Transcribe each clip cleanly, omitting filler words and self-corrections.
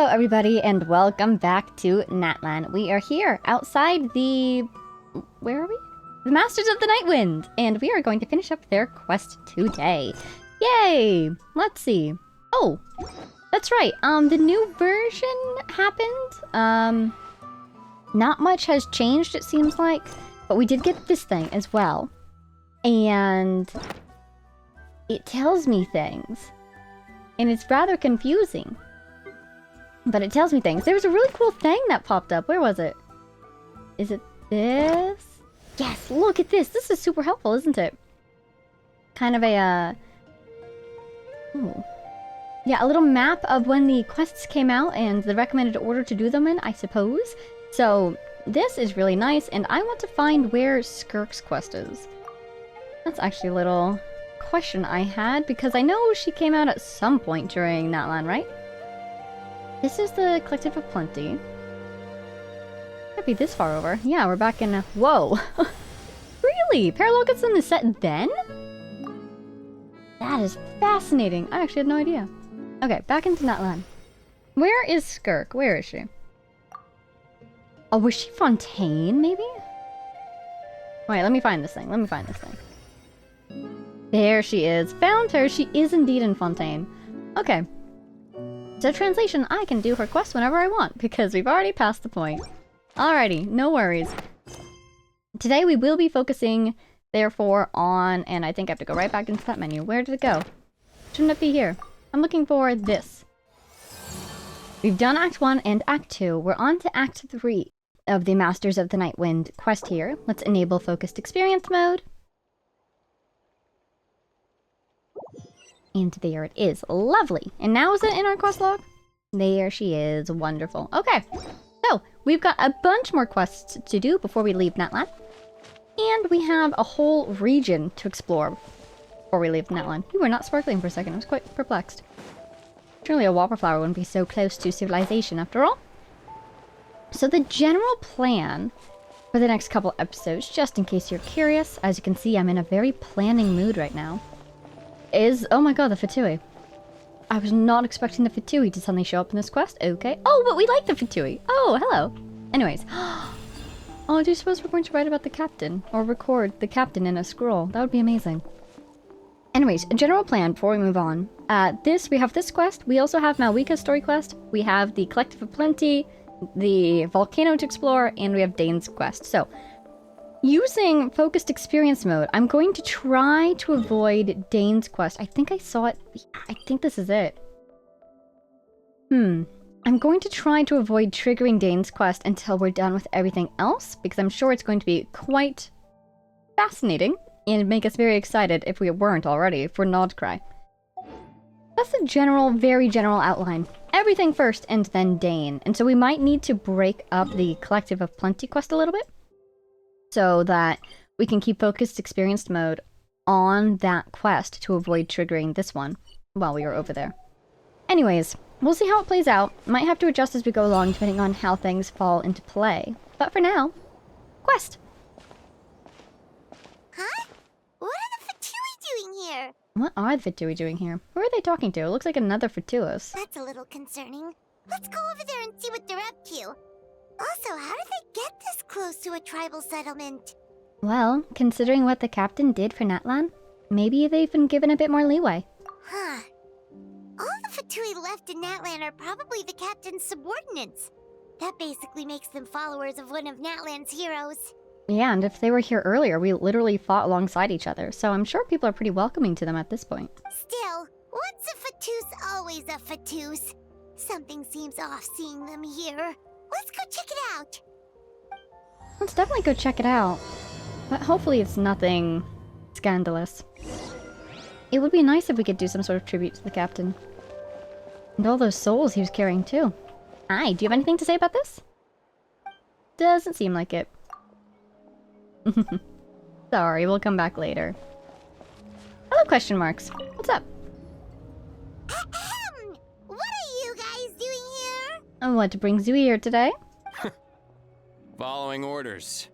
Hello everybody and welcome back to Natlan. We are here outside the... where are we? The Masters of the Nightwind! And we are going to finish up their quest today. Yay! Let's see. Oh! That's right, the new version happened. Not much has changed it seems like, but we did get this thing as well. And... it tells me things. And it's rather confusing. But it tells me things. There was a really cool thing that popped up. Where was it? Is it this? Yes, look at this. This is super helpful, isn't it? Kind of a, ooh. Yeah, a little map of when the quests came out and the recommended order to do them in, I suppose. So, this is really nice, and I want to find where Skirk's quest is. That's actually a little question I had, because I know she came out at some point during Natlan, right? This is the Collective of Plenty. Could be this far over. Yeah, we're back in... whoa! Really? Paralogism is set then? That is fascinating. I actually had no idea. Okay, back into Natlan. Where is Skirk? Where is she? Oh, was she Fontaine, maybe? Wait, let me find this thing. Let me find this thing. There she is. Found her. She is indeed in Fontaine. Okay. So translation, I can do her quest whenever I want, because we've already passed the point. Alrighty, no worries. Today we will be focusing, therefore, on... and I think I have to go right back into that menu. Where did it go? Shouldn't it be here? I'm looking for this. We've done Act 1 and Act 2. We're on to Act 3 of the Masters of the Nightwind quest here. Let's enable Focused Experience mode. And there it is. Lovely. And now is it in our quest log? There she is. Wonderful. Okay. So, we've got a bunch more quests to do before we leave Natlan. And we have a whole region to explore before we leave Natlan. You were not sparkling for a second. I was quite perplexed. Surely a wallflower wouldn't be so close to civilization after all. So the general plan for the next couple episodes, just in case you're curious, as you can see, I'm in a very planning mood right now, is... oh my god, the Fatui. I was not expecting the Fatui to suddenly show up in this quest. Okay. Oh, but we like the Fatui. Oh, hello. Anyways. Oh, do you suppose we're going to write about the captain? Or record the captain in a scroll? That would be amazing. Anyways, a general plan before we move on. We have this quest. We also have Malwika's story quest. We have the Collective of Plenty, the Volcano to explore, and we have Dane's quest. So, using Focused Experience mode, I'm going to try to avoid Dane's quest. I think I saw it. I think this is it. I'm going to try to avoid triggering Dane's quest until we're done with everything else, because I'm sure it's going to be quite fascinating and make us very excited if we weren't already for Nodcry. That's the general, very general outline. Everything first and then Dane. And so we might need to break up the Collective of Plenty quest a little bit, so that we can keep Focused Experienced mode on that quest to avoid triggering this one while we are over there. Anyways, we'll see how it plays out. Might have to adjust as we go along depending on how things fall into play. But for now, quest! Huh? What are the Fatui doing here? What are the Fatui doing here? Who are they talking to? It looks like another Fatuus. That's a little concerning. Let's go over there and see what they're up to. Also, how did they get this close to a tribal settlement? Well, considering what the captain did for Natlan, maybe they've been given a bit more leeway. Huh. All the Fatui left in Natlan are probably the captain's subordinates. That basically makes them followers of one of Natlan's heroes. Yeah, and if they were here earlier, we literally fought alongside each other, so I'm sure people are pretty welcoming to them at this point. Still, once a Fatus, always a Fatus. Something seems off seeing them here. Let's go check it out! Let's definitely go check it out. But hopefully it's nothing scandalous. It would be nice if we could do some sort of tribute to the captain. And all those souls he was carrying too. Hi, do you have anything to say about this? Doesn't seem like it. Sorry, we'll come back later. Hello, question marks. What's up? What are you guys doing here? And what brings you here today? Following orders.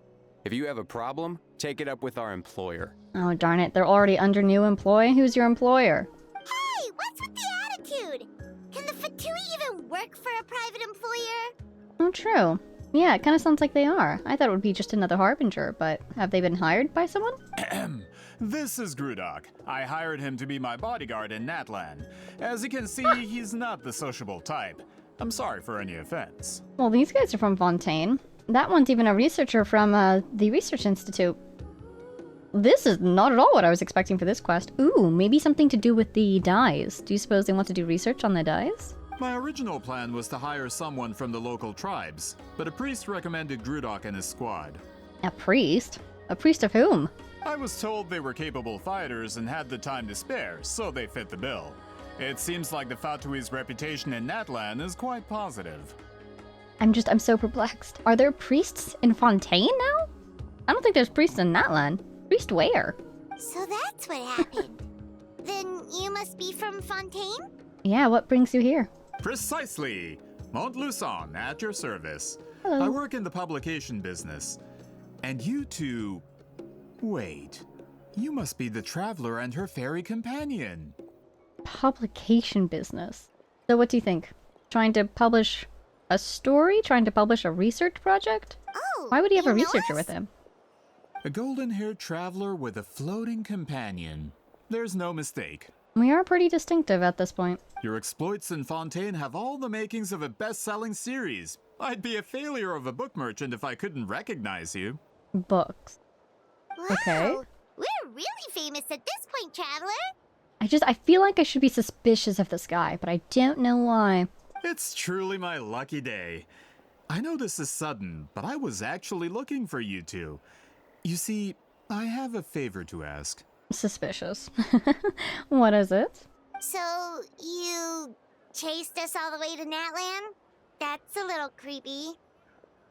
If you have a problem, take it up with our employer. Oh, darn it. They're already under new employee? Who's your employer? Hey, what's with the attitude? Can the Fatui even work work for a private employer? Oh, true. Yeah, it kind of sounds like they are. I thought it would be just another harbinger, but have they been hired by someone? This is Grudok. I hired him to be my bodyguard in Natlan. As you can see, he's not the sociable type. I'm sorry for any offense. Well, these guys are from Fontaine. That one's even a researcher from the Research Institute. This is not at all what I was expecting for this quest. Ooh, maybe something to do with the dyes. Do you suppose they want to do research on the dyes? My original plan was to hire someone from the local tribes, but a priest recommended Grudok and his squad. A priest? A priest of whom? I was told they were capable fighters and had the time to spare, so they fit the bill. It seems like the Fatui's reputation in Natlan is quite positive. I'm so perplexed. Are there priests in Fontaine now? I don't think there's priests in Natlan. Priest where? So that's what happened. Then you must be from Fontaine? Yeah, what brings you here? Precisely! Montluçon, at your service. Hello. I work in the publication business. And you two... Wait. You must be the traveler and her fairy companion. Publication business. So what do you think? Trying to publish a story? Trying to publish a research project? Oh, Why would he have you a know researcher us? with him? A golden-haired traveler with a floating companion. There's no mistake. We are pretty distinctive at this point. Your exploits in Fontaine have all the makings of a best-selling series. I'd be a failure of a book merchant if I couldn't recognize you. Books. Wow, Okay. we're really famous at this point, Traveler. I feel like I should be suspicious of this guy, but I don't know why. It's truly my lucky day. I know this is sudden, but I was actually looking for you two. You see, I have a favor to ask. Suspicious. What is it? So, you chased us all the way to Natlan? That's a little creepy.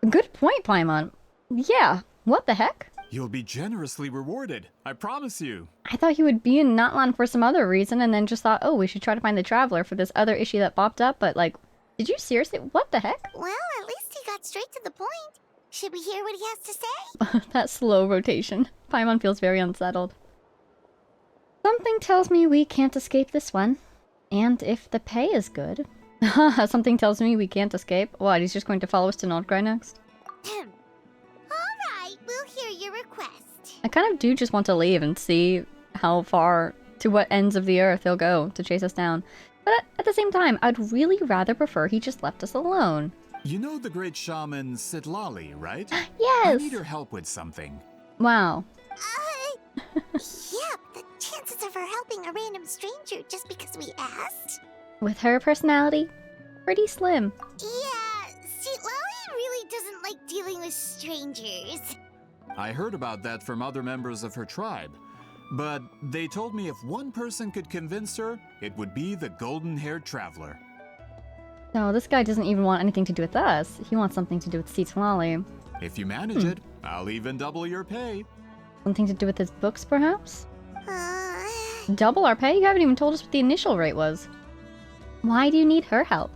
Good point, Paimon. Yeah, what the heck? You'll be generously rewarded, I promise you. I thought he would be in Natlan for some other reason and then just thought, oh, we should try to find the Traveler for this other issue that popped up, but like, did you seriously? What the heck? Well, at least he got straight to the point. Should we hear what he has to say? That slow rotation. Paimon feels very unsettled. Something tells me we can't escape this one. And if the pay is good... Something tells me we can't escape. What, he's just going to follow us to Nordgray next? Alright, we'll hear your request. I kind of do just want to leave and see how far, to what ends of the earth he'll go to chase us down. But at the same time, I'd really rather prefer he just left us alone. You know the great shaman Citlali, right? I Yes! need her help with something. Wow. Yeah, the chances of her helping a random stranger just because we asked? With her personality, pretty slim. Yeah, Citlali really doesn't like dealing with strangers. I heard about that from other members of her tribe. But they told me if one person could convince her, it would be the golden-haired traveler. No, this guy doesn't even want anything to do with us. He wants something to do with Citlali. If you manage it, I'll even double your pay. Something to do with his books, perhaps? Uh, Double our pay? You haven't even told us what the initial rate was. Why do you need her help?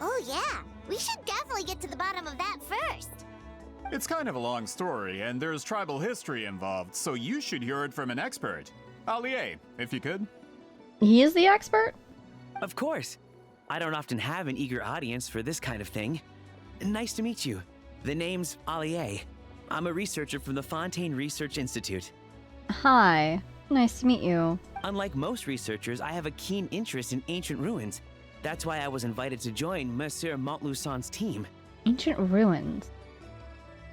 oh yeah, we should definitely get to the bottom of that first. It's kind of a long story, and there's tribal history involved, so you should hear it from an expert. Allier, if you could. He is the expert? Of course. I don't often have an eager audience for this kind of thing. Nice to meet you. The name's Allier. I'm a researcher from the Fontaine Research Institute. Hi. Nice to meet you. Unlike most researchers, I have a keen interest in ancient ruins. That's why I was invited to join Monsieur Montluçon's team. Ancient ruins.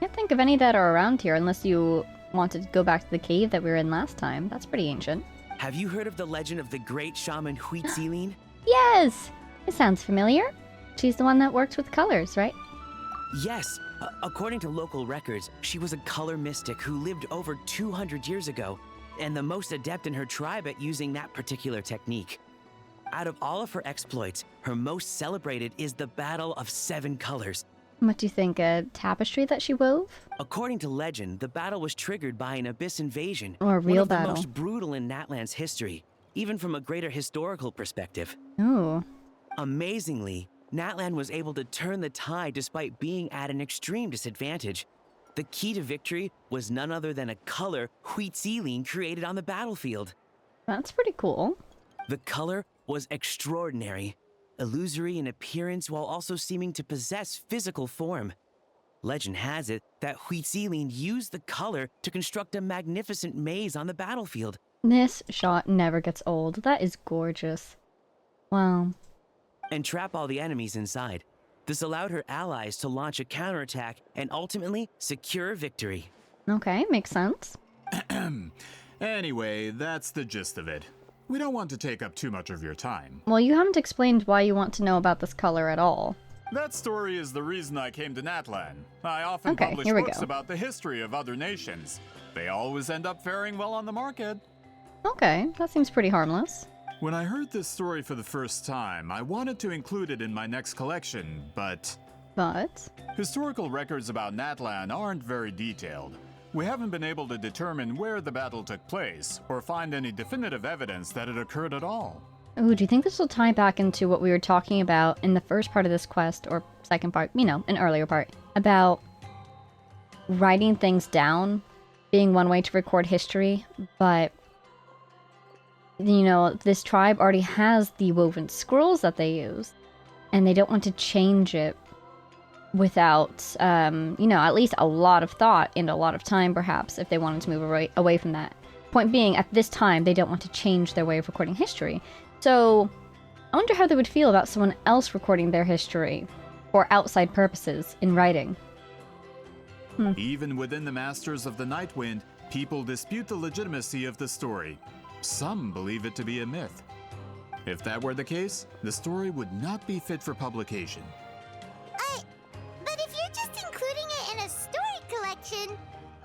Can't think of any that are around here unless you wanted to go back to the cave that we were in last time. That's pretty ancient. Have you heard of the legend of the great shaman Citlali? Yes! It sounds familiar. She's the one that works with colors, right? Yes. According to local records, she was a color mystic who lived over 200 years ago, and the most adept in her tribe at using that particular technique. Out of all of her exploits, her most celebrated is the Battle of Seven Colors. What do you think, a tapestry that she wove? According to legend, the battle was triggered by an abyss invasion, Or a one real of the battle? most brutal in Natlan's history, even from a greater historical perspective. Ooh. Amazingly, Natlan was able to turn the tide despite being at an extreme disadvantage. The key to victory was none other than a color Citlali created on the battlefield. That's pretty cool. The color was extraordinary. illusory in appearance while also seeming to possess physical form. Legend has it that Citlali used the color to construct a magnificent maze on the battlefield. This shot never gets old. That is gorgeous. Wow. And trap all the enemies inside. This allowed her allies to launch a counterattack and ultimately secure victory. Okay, makes sense. Anyway, that's the gist of it. We don't want to take up too much of your time. Well, you haven't explained why you want to know about this color at all. That story is the reason I came to Natlan. I often Okay, publish here we books go. about the history of other nations. They always end up faring well on the market. Okay, that seems pretty harmless. When I heard this story for the first time, I wanted to include it in my next collection, but But... historical records about Natlan aren't very detailed. We haven't been able to determine where the battle took place, or find any definitive evidence that it occurred at all. Ooh, do you think this will tie back into what we were talking about in the first part of this quest, or second part, you know, an earlier part, about writing things down being one way to record history, but, you know, this tribe already has the woven scrolls that they use, and they don't want to change it without, you know, at least a lot of thought and a lot of time, perhaps, if they wanted to move away from that. Point being, at this time, they don't want to change their way of recording history. So, I wonder how they would feel about someone else recording their history for outside purposes in writing. Even within the Masters of the Nightwind, people dispute the legitimacy of the story. Some believe it to be a myth. If that were the case, the story would not be fit for publication. But if you're just including it in a story collection,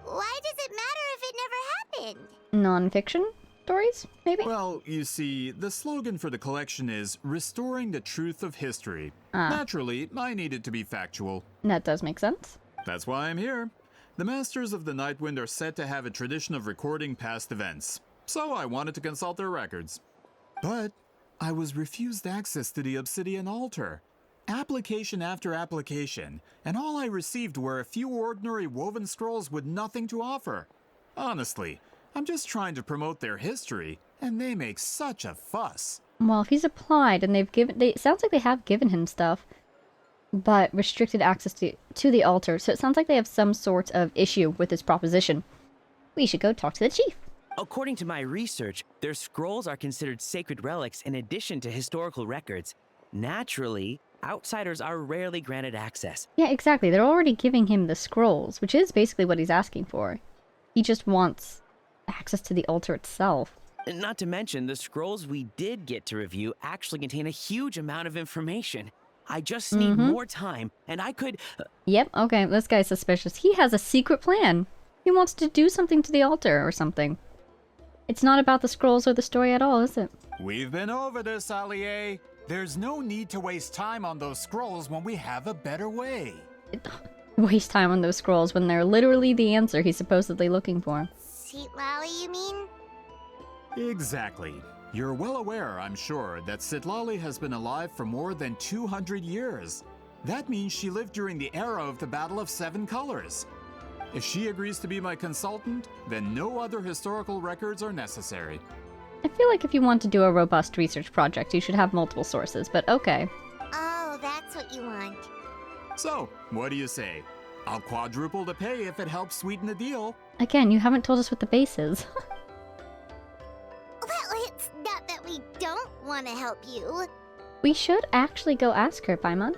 why does it matter if it never happened? Non-fiction stories, maybe? Well, you see, the slogan for the collection is Restoring the Truth of History. Ah. Naturally, I need it to be factual. That does make sense. That's why I'm here. The Masters of the Nightwind are said to have a tradition of recording past events, so I wanted to consult their records. But I was refused access to the Obsidian Altar. Application after application, and all I received were a few ordinary woven scrolls with nothing to offer. Honestly, I'm just trying to promote their history, and they make such a fuss. Well, if he's applied and it sounds like they have given him stuff, but restricted access to the altar, so it sounds like they have some sort of issue with this proposition. We should go talk to the chief. According to my research, their scrolls are considered sacred relics in addition to historical records. Naturally, outsiders are rarely granted access. Yeah, exactly. They're already giving him the scrolls, which is basically what he's asking for. He just wants access to the altar itself. Not to mention, the scrolls we did get to review actually contain a huge amount of information. I just need more time, and I could... Yep, okay, this guy's suspicious. He has a secret plan. He wants to do something to the altar or something. It's not about the scrolls or the story at all, is it? We've been over this, Allier. There's no need to waste time on those scrolls when we have a better way. Waste time on those scrolls when they're literally the answer he's supposedly looking for. Citlali, you mean? Exactly. You're well aware, I'm sure, that Citlali has been alive for more than 200 years. That means she lived during the era of the Battle of Seven Colors. If she agrees to be my consultant, then no other historical records are necessary. I feel like if you want to do a robust research project, you should have multiple sources, but okay. Oh, that's what you want. So, what do you say? I'll quadruple the pay if it helps sweeten the deal. Again, you haven't told us what the base is. Well, it's not that we don't want to help you. We should actually go ask her, Paimon.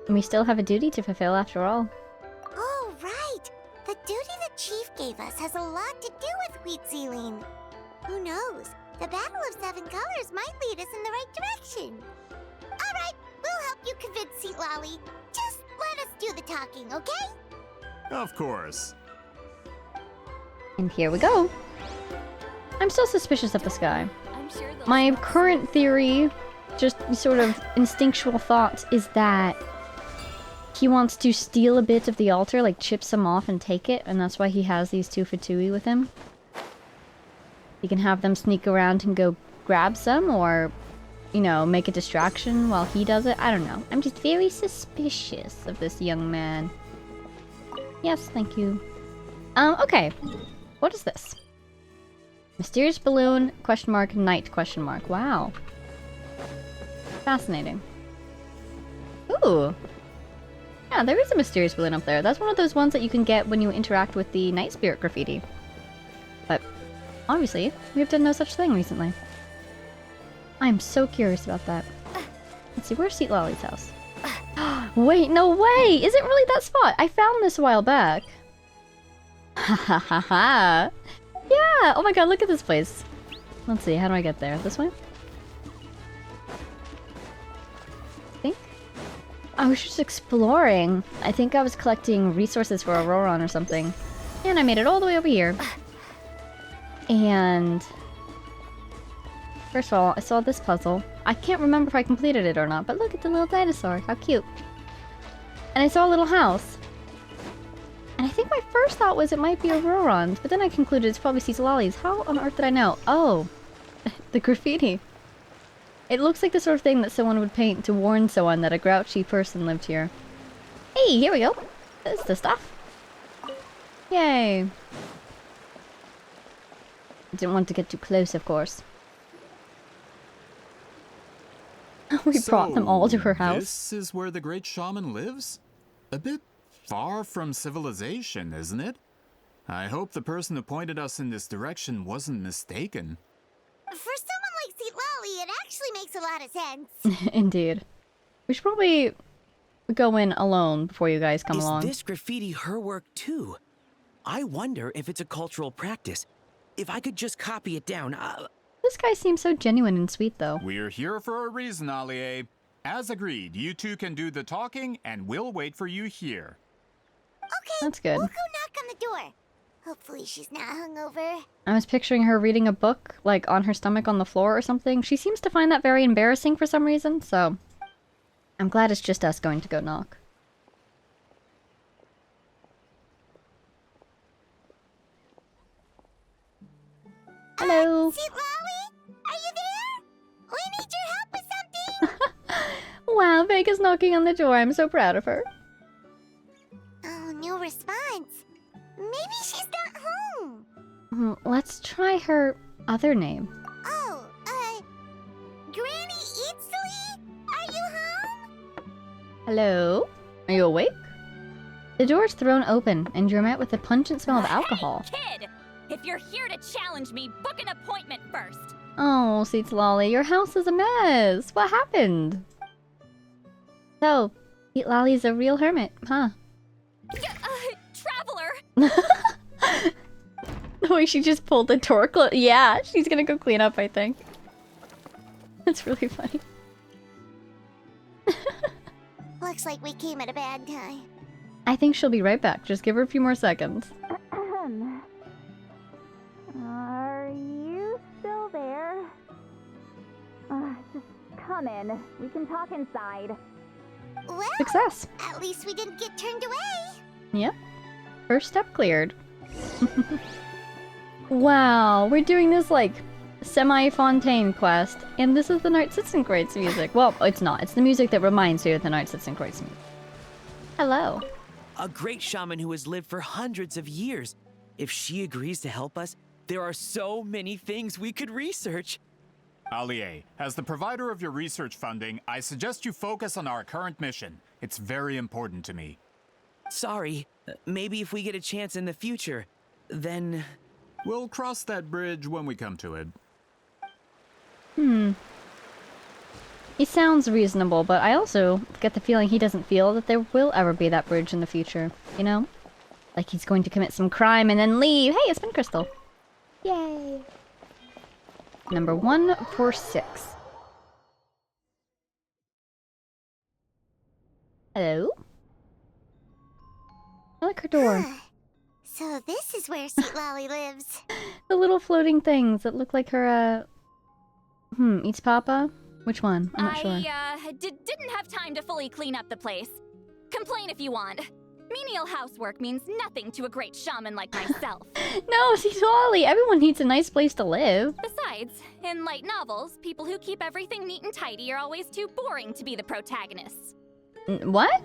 We still have a duty to fulfill after all. Oh, right. The duty the chief gave us has a lot to do with Citlali. Who knows? The Battle of Seven Colors might lead us in the right direction. All right, we'll help you convince Citlali. Just let us do the talking, okay? Of course. And here we go. I'm still suspicious of this guy. My current theory, just sort of instinctual thought, is that he wants to steal a bit of the altar, like chip some off and take it, and that's why he has these two Fatui with him. He can have them sneak around and go grab some, or, you know, make a distraction while he does it. I don't know. I'm just very suspicious of this young man. Yes, thank you. Okay. What is this? Mysterious balloon, question mark, night, question mark. Wow. Fascinating. Ooh! Yeah, there is a mysterious balloon up there. That's one of those ones that you can get when you interact with the Night Spirit graffiti. But, obviously, we have done no such thing recently. I'm so curious about that. Let's see, where's Citlali's house? Wait, no way! Is it really that spot? I found this a while back. Ha ha ha ha! Yeah! Oh my god, look at this place. Let's see, how do I get there? This way? I think? I was just exploring. I think I was collecting resources for Auroron or something. And I made it all the way over here. And... first of all, I saw this puzzle. I can't remember if I completed it or not, but look at the little dinosaur. How cute. And I saw a little house. And I think my first thought was it might be Auroron's, but then I concluded it's probably Citlali's. How on earth did I know? Oh, the graffiti. It looks like the sort of thing that someone would paint to warn someone that a grouchy person lived here. Hey, here we go. This is the stuff. Yay. Didn't want to get too close, of course. We brought them all to her house. This is where the great shaman lives? A bit far from civilization, isn't it? I hope the person who pointed us in this direction wasn't mistaken. For someone like Citlali, it actually makes a lot of sense. Indeed. We should probably go in alone before you guys come along. Is this graffiti her work too? I wonder if it's a cultural practice. If I could just copy it down, This guy seems so genuine and sweet, though. We're here for a reason, Alie. As agreed, you two can do the talking, and we'll wait for you here. Okay, That's good. we'll go knock on the door. Hopefully she's not hungover. I was picturing her reading a book, like on her stomach on the floor or something. She seems to find that very embarrassing for some reason, so... I'm glad it's just us going to go knock. Hello! Citlali? Are you there? We need your help with something! Wow, Vega's knocking on the door. I'm so proud of her. Oh, no response. Maybe she's not home. Let's try her other name. Oh, Granny Citlali? Are you home? Hello? Are you awake? The door's thrown open, and you're met with a pungent smell of alcohol. Hey, kid! If you're here to challenge me, book an appointment first. Oh, Citlali, your house is a mess. What happened? So, Citlali's a real hermit, huh? Traveler! The way she just pulled the door closed. Yeah, she's gonna go clean up, I think. That's really funny. Looks like we came at a bad time. I think she'll be right back. Just give her a few more seconds. Are you still there? Just come in. We can talk inside. Well, Success. at least we didn't get turned away. Yep. First step cleared. Wow, we're doing this like semi-Fontaine quest, and this is the Night Sitzenkreuz music. Well, it's not. It's the music that reminds you of the Night Sitzenkreuz music. Hello. a great shaman who has lived for hundreds of years. If she agrees to help us, there are so many things we could research. Alie, as the provider of your research funding, I suggest you focus on our current mission. It's very important to me. Sorry, maybe if we get a chance in the future, then... We'll cross that bridge when we come to it. He sounds reasonable, but I also get the feeling he doesn't feel that there will ever be that bridge in the future, you know? Like he's going to commit some crime and then leave. Hey, a spin crystal. Yay. Number 146. Hello? I like her door. So this is where Citlali lives. The little floating things that look like her, eats Papa? Which one? I'm not sure. I didn't have time to fully clean up the place. Complain if you want. Menial housework means nothing to a great shaman like myself. No, Citlali! Everyone needs a nice place to live. Besides, in light novels, people who keep everything neat and tidy are always too boring to be the protagonists. What?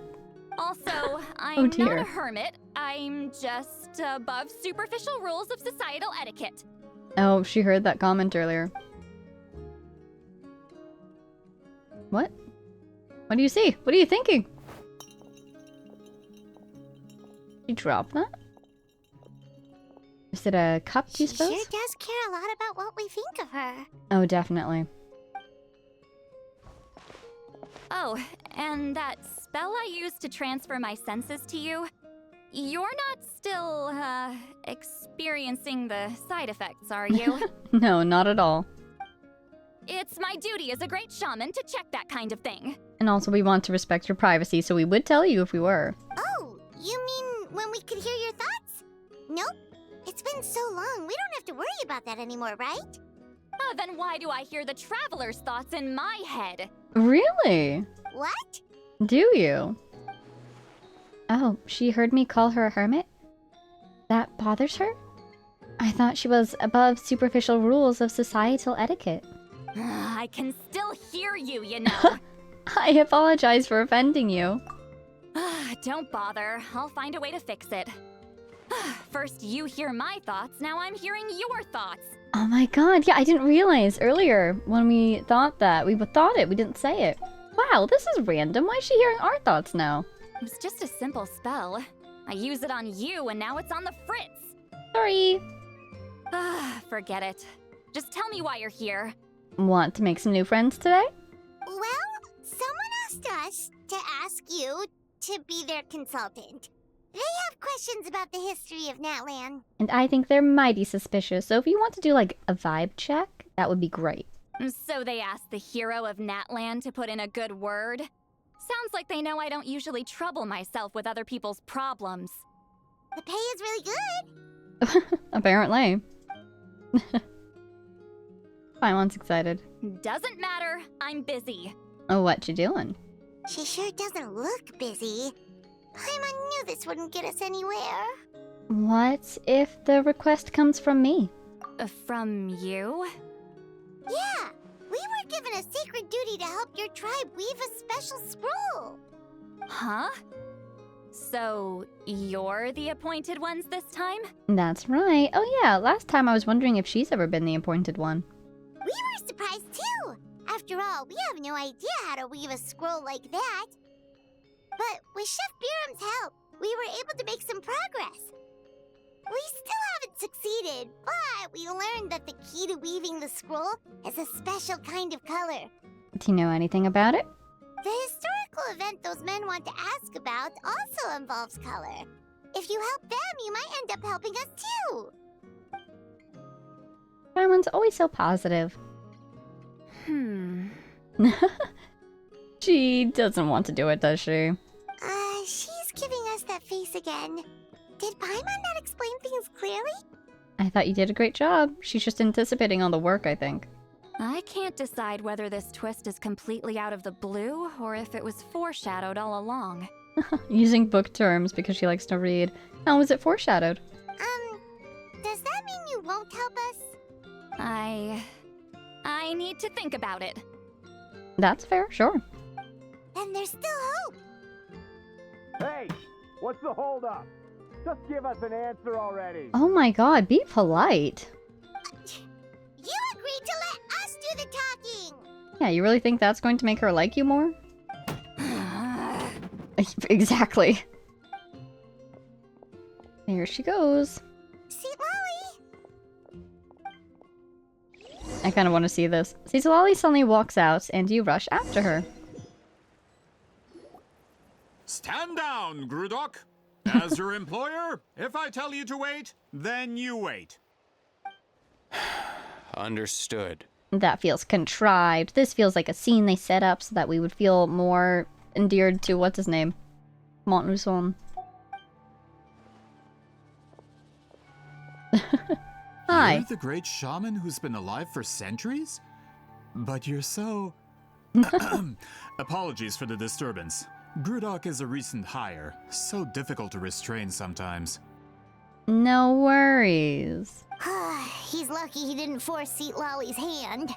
Also, I'm not dear. a hermit. I'm just above superficial rules of societal etiquette. Oh, she heard that comment earlier. What? What do you see? What are you thinking? You drop that? Is it a cup, do you She suppose? sure does care a lot about what we think of her. Oh, definitely. Oh, and that spell I used to transfer my senses to you? You're not still, experiencing the side effects, are you? No, not at all. It's my duty as a great shaman to check that kind of thing. And also, we want to respect your privacy, so we would tell you if we were. Oh, you mean when we could hear your thoughts? Nope. It's been so long, we don't have to worry about that anymore, right? Then why do I hear the traveler's thoughts in my head? Really? What? Do you? Oh, she heard me call her a hermit? That bothers her? I thought she was above superficial rules of societal etiquette. I can still hear you, you know. I apologize for offending you. Don't bother. I'll find a way to fix it. First you hear my thoughts, now I'm hearing your thoughts. Oh my god, yeah, I didn't realize earlier when we thought that. We thought it, we didn't say it. Wow, this is random. Why is she hearing our thoughts now? It was just a simple spell. I use it on you and now it's on the fritz. Sorry. Forget it. Just tell me why you're here. Want to make some new friends today? Well, someone asked us to ask you to be their consultant. They have questions about the history of Natlan. And I think they're mighty suspicious, so if you want to do like a vibe check, that would be great. So they asked the hero of Natlan to put in a good word? Sounds like they know I don't usually trouble myself with other people's problems. The pay is really good. Apparently. Paimon's excited. Doesn't matter, I'm busy. Oh, what you doing? She sure doesn't look busy. Paimon knew this wouldn't get us anywhere. What if the request comes from me? From you? Yeah, we were given a sacred duty to help your tribe weave a special scroll. Huh? So, you're the appointed ones this time? That's right. Oh yeah, last time I was wondering if she's ever been the appointed one. We were surprised too. After all, we have no idea how to weave a scroll like that. But with Chef Biram's help, we were able to make some progress. We still haven't succeeded, but we learned that the key to weaving the scroll is a special kind of color. Do you know anything about it? The historical event those men want to ask about also involves color. If you help them, you might end up helping us too. Paimon's always so positive. She doesn't want to do it, does she? She's giving us that face again. Did Paimon not explain things clearly? I thought you did a great job. She's just anticipating all the work, I think. I can't decide whether this twist is completely out of the blue or if it was foreshadowed all along. Using book terms because she likes to read. How was it foreshadowed? Does that mean you won't help us? I need to think about it. That's fair, sure. Then there's still hope. Hey, what's the holdup? Just give us an answer already. Oh my god, be polite. You agreed to let us do the talking. Yeah, you really think that's going to make her like you more? Exactly. There she goes. Citlali! I kind of want to see this. Citlali suddenly walks out, and you rush after her. Stand down, Grudok. As your employer, if I tell you to wait, then you wait. Understood. That feels contrived. This feels like a scene they set up so that we would feel more endeared to what's his name? Montluçon. Hi. You're the great shaman who's been alive for centuries? But you're so... Apologies for the disturbance. Grudok is a recent hire, so difficult to restrain sometimes. No worries. He's lucky he didn't force Citlali's hand.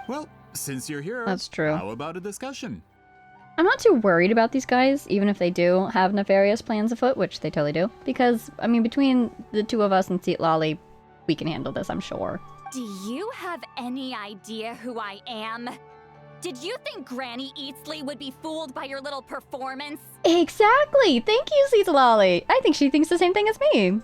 Well, since you're here, That's true. How about a discussion? I'm not too worried about these guys, even if they do have nefarious plans afoot, which they totally do. Because, I mean, between the two of us and Citlali, we can handle this, I'm sure. Do you have any idea who I am? Did you think Granny Eatsley would be fooled by your little performance? Exactly! Thank you, Citlali! I think she thinks the same thing as me.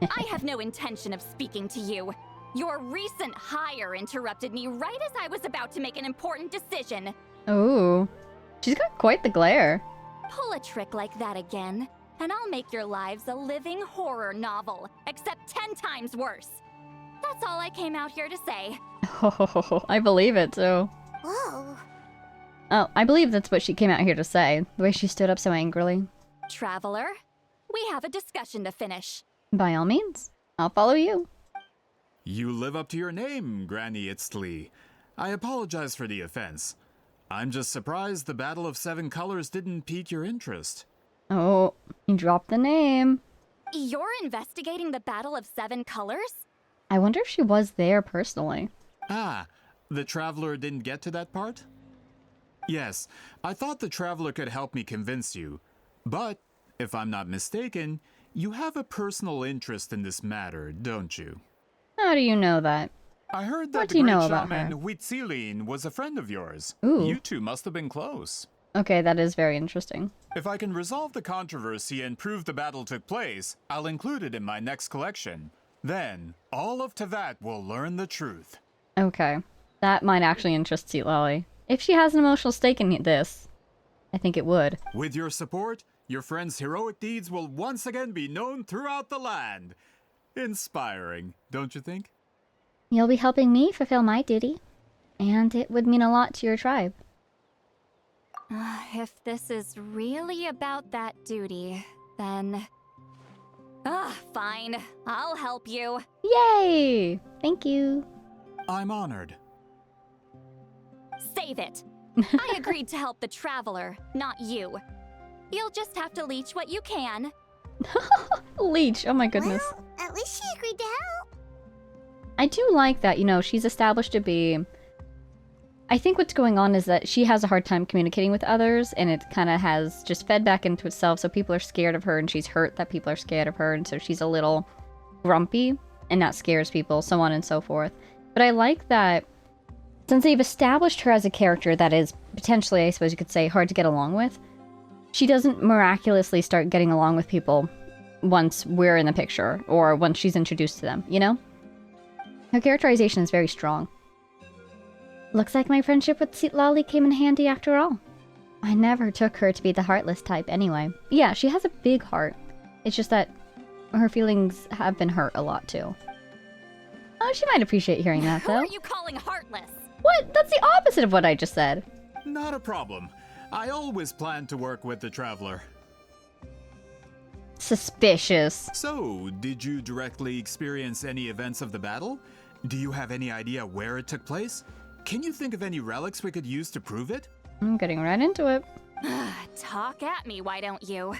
I have no intention of speaking to you. Your recent hire interrupted me right as I was about to make an important decision. Ooh. She's got quite the glare. Pull a trick like that again, and I'll make your lives a living horror novel, except 10 times worse. That's all I came out here to say. Oh, I believe it, too. Whoa. Oh, I believe that's what she came out here to say. The way she stood up so angrily. Traveler, we have a discussion to finish. By all means. I'll follow you. You live up to your name, Granny Itztli. I apologize for the offense. I'm just surprised the Battle of Seven Colors didn't pique your interest. Oh, you dropped the name. You're investigating the Battle of Seven Colors? I wonder if she was there personally. Ah, the Traveler didn't get to that part? Yes, I thought the Traveler could help me convince you. But, if I'm not mistaken, you have a personal interest in this matter, don't you? How do you know that? I heard that What the do you great know about shaman her? Huitzilin was a friend of yours. Ooh. You two must have been close. Okay, that is very interesting. If I can resolve the controversy and prove the battle took place, I'll include it in my next collection. Then, all of Tevat will learn the truth. Okay. That might actually interest Citlali. If she has an emotional stake in this, I think it would. With your support, your friend's heroic deeds will once again be known throughout the land. Inspiring, don't you think? You'll be helping me fulfill my duty, and it would mean a lot to your tribe. If this is really about that duty, then... fine. I'll help you. Yay! Thank you. I'm honored. Save it. I agreed to help the Traveler, not you. You'll just have to leech what you can. Leech, oh my goodness. Well, at least she agreed to help. I do like that, you know, she's established to be... I think what's going on is that she has a hard time communicating with others, and it kind of has just fed back into itself, so people are scared of her, and she's hurt that people are scared of her, and so she's a little grumpy, and that scares people, so on and so forth. But I like that, since they've established her as a character that is potentially, I suppose you could say, hard to get along with, she doesn't miraculously start getting along with people once we're in the picture, or once she's introduced to them, you know? Her characterization is very strong. Looks like my friendship with Citlali came in handy after all. I never took her to be the heartless type anyway. Yeah, she has a big heart. It's just that her feelings have been hurt a lot too. Oh, she might appreciate hearing that Who though. are you calling heartless? What? That's the opposite of what I just said. Not a problem. I always plan to work with the Traveler. Suspicious. So, did you directly experience any events of the battle? Do you have any idea where it took place? Can you think of any relics we could use to prove it? I'm getting right into it. Talk at me, why don't you?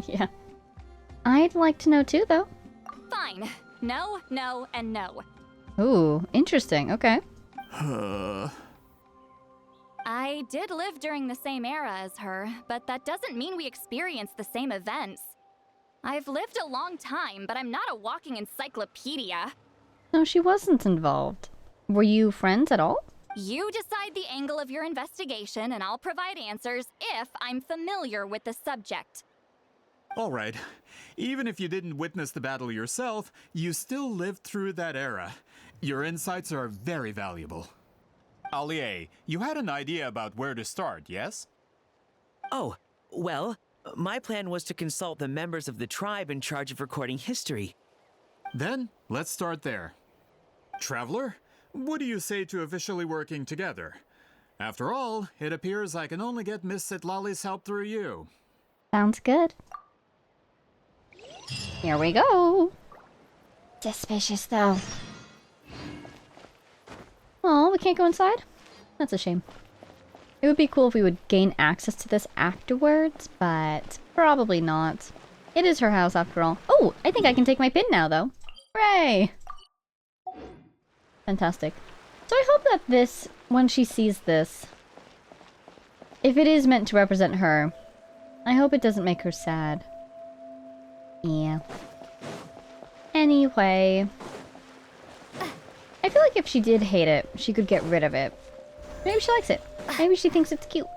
Yeah. I'd like to know too, though. Fine. No, no, and no. Ooh, interesting. Okay. I did live during the same era as her, but that doesn't mean we experienced the same events. I've lived a long time, but I'm not a walking encyclopedia. No, she wasn't involved. Were you friends at all? You decide the angle of your investigation, and I'll provide answers if I'm familiar with the subject. Alright. Even if you didn't witness the battle yourself, you still lived through that era. Your insights are very valuable. Allier, you had an idea about where to start, yes? Oh, well, my plan was to consult the members of the tribe in charge of recording history. Then, let's start there. Traveler, what do you say to officially working together? After all, it appears I can only get Miss Citlali's help through you. Sounds good. Here we go. Suspicious, though. Oh, we can't go inside? That's a shame. It would be cool if we would gain access to this afterwards, but probably not. It is her house after all. Oh, I think I can take my pin now, though. Hooray! Fantastic. So I hope that this, when she sees this, if it is meant to represent her, I hope it doesn't make her sad. Yeah. Anyway. I feel like if she did hate it, she could get rid of it. Maybe she likes it. Maybe she thinks it's cute.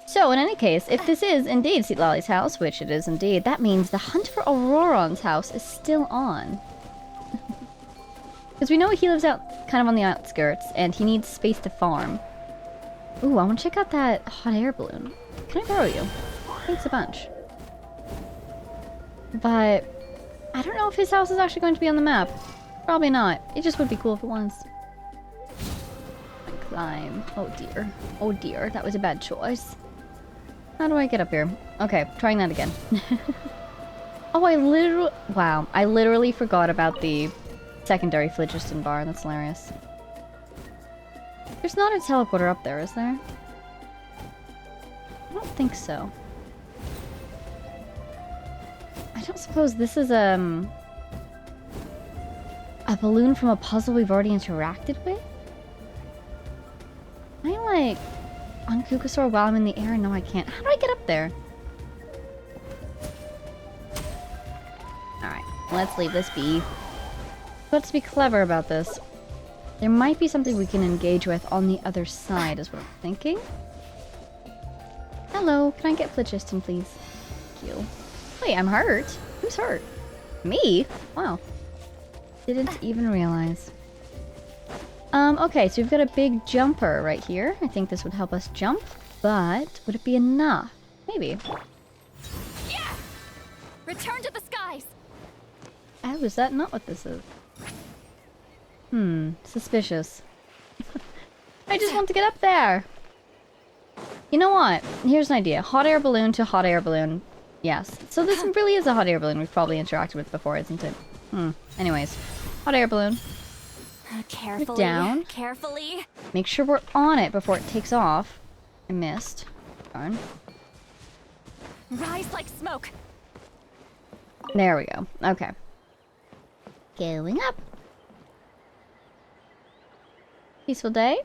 So, in any case, if this is indeed Citlali's house, which it is indeed, that means the hunt for Auroron's house is still on. Because we know he lives out kind of on the outskirts, and he needs space to farm. Ooh, I want to check out that hot air balloon. Can I borrow you? Thanks a bunch. But I don't know if his house is actually going to be on the map. Probably not. It just would be cool if it was. Climb. Oh dear. Oh dear, that was a bad choice. How do I get up here? Okay, trying that again. Oh, I literally forgot about the secondary phlogiston bar. That's hilarious. There's not a teleporter up there, is there? I don't think so. I don't suppose this is a balloon from a puzzle we've already interacted with? Can I, like, on Kukasaur while I'm in the air? No, I can't. How do I get up there? Alright, let's leave this be. Let's be clever about this. There might be something we can engage with on the other side, is what I'm thinking. Hello, can I get phlogiston, please? Thank you. Wait, I'm hurt? Who's hurt? Me? Wow. Didn't even realize. Okay, so we've got a big jumper right here. I think this would help us jump, but would it be enough? Maybe. Yeah! Return to the skies! Oh, is that not what this is? Suspicious. I just want to get up there! You know what? Here's an idea. Hot air balloon to hot air balloon. Yes. So this really is a hot air balloon we've probably interacted with before, isn't it? Anyways. Hot air balloon. Carefully. Down. Carefully. Make sure we're on it before it takes off. I missed. Darn. Rise like smoke. There we go. Okay. Going up. Peaceful day.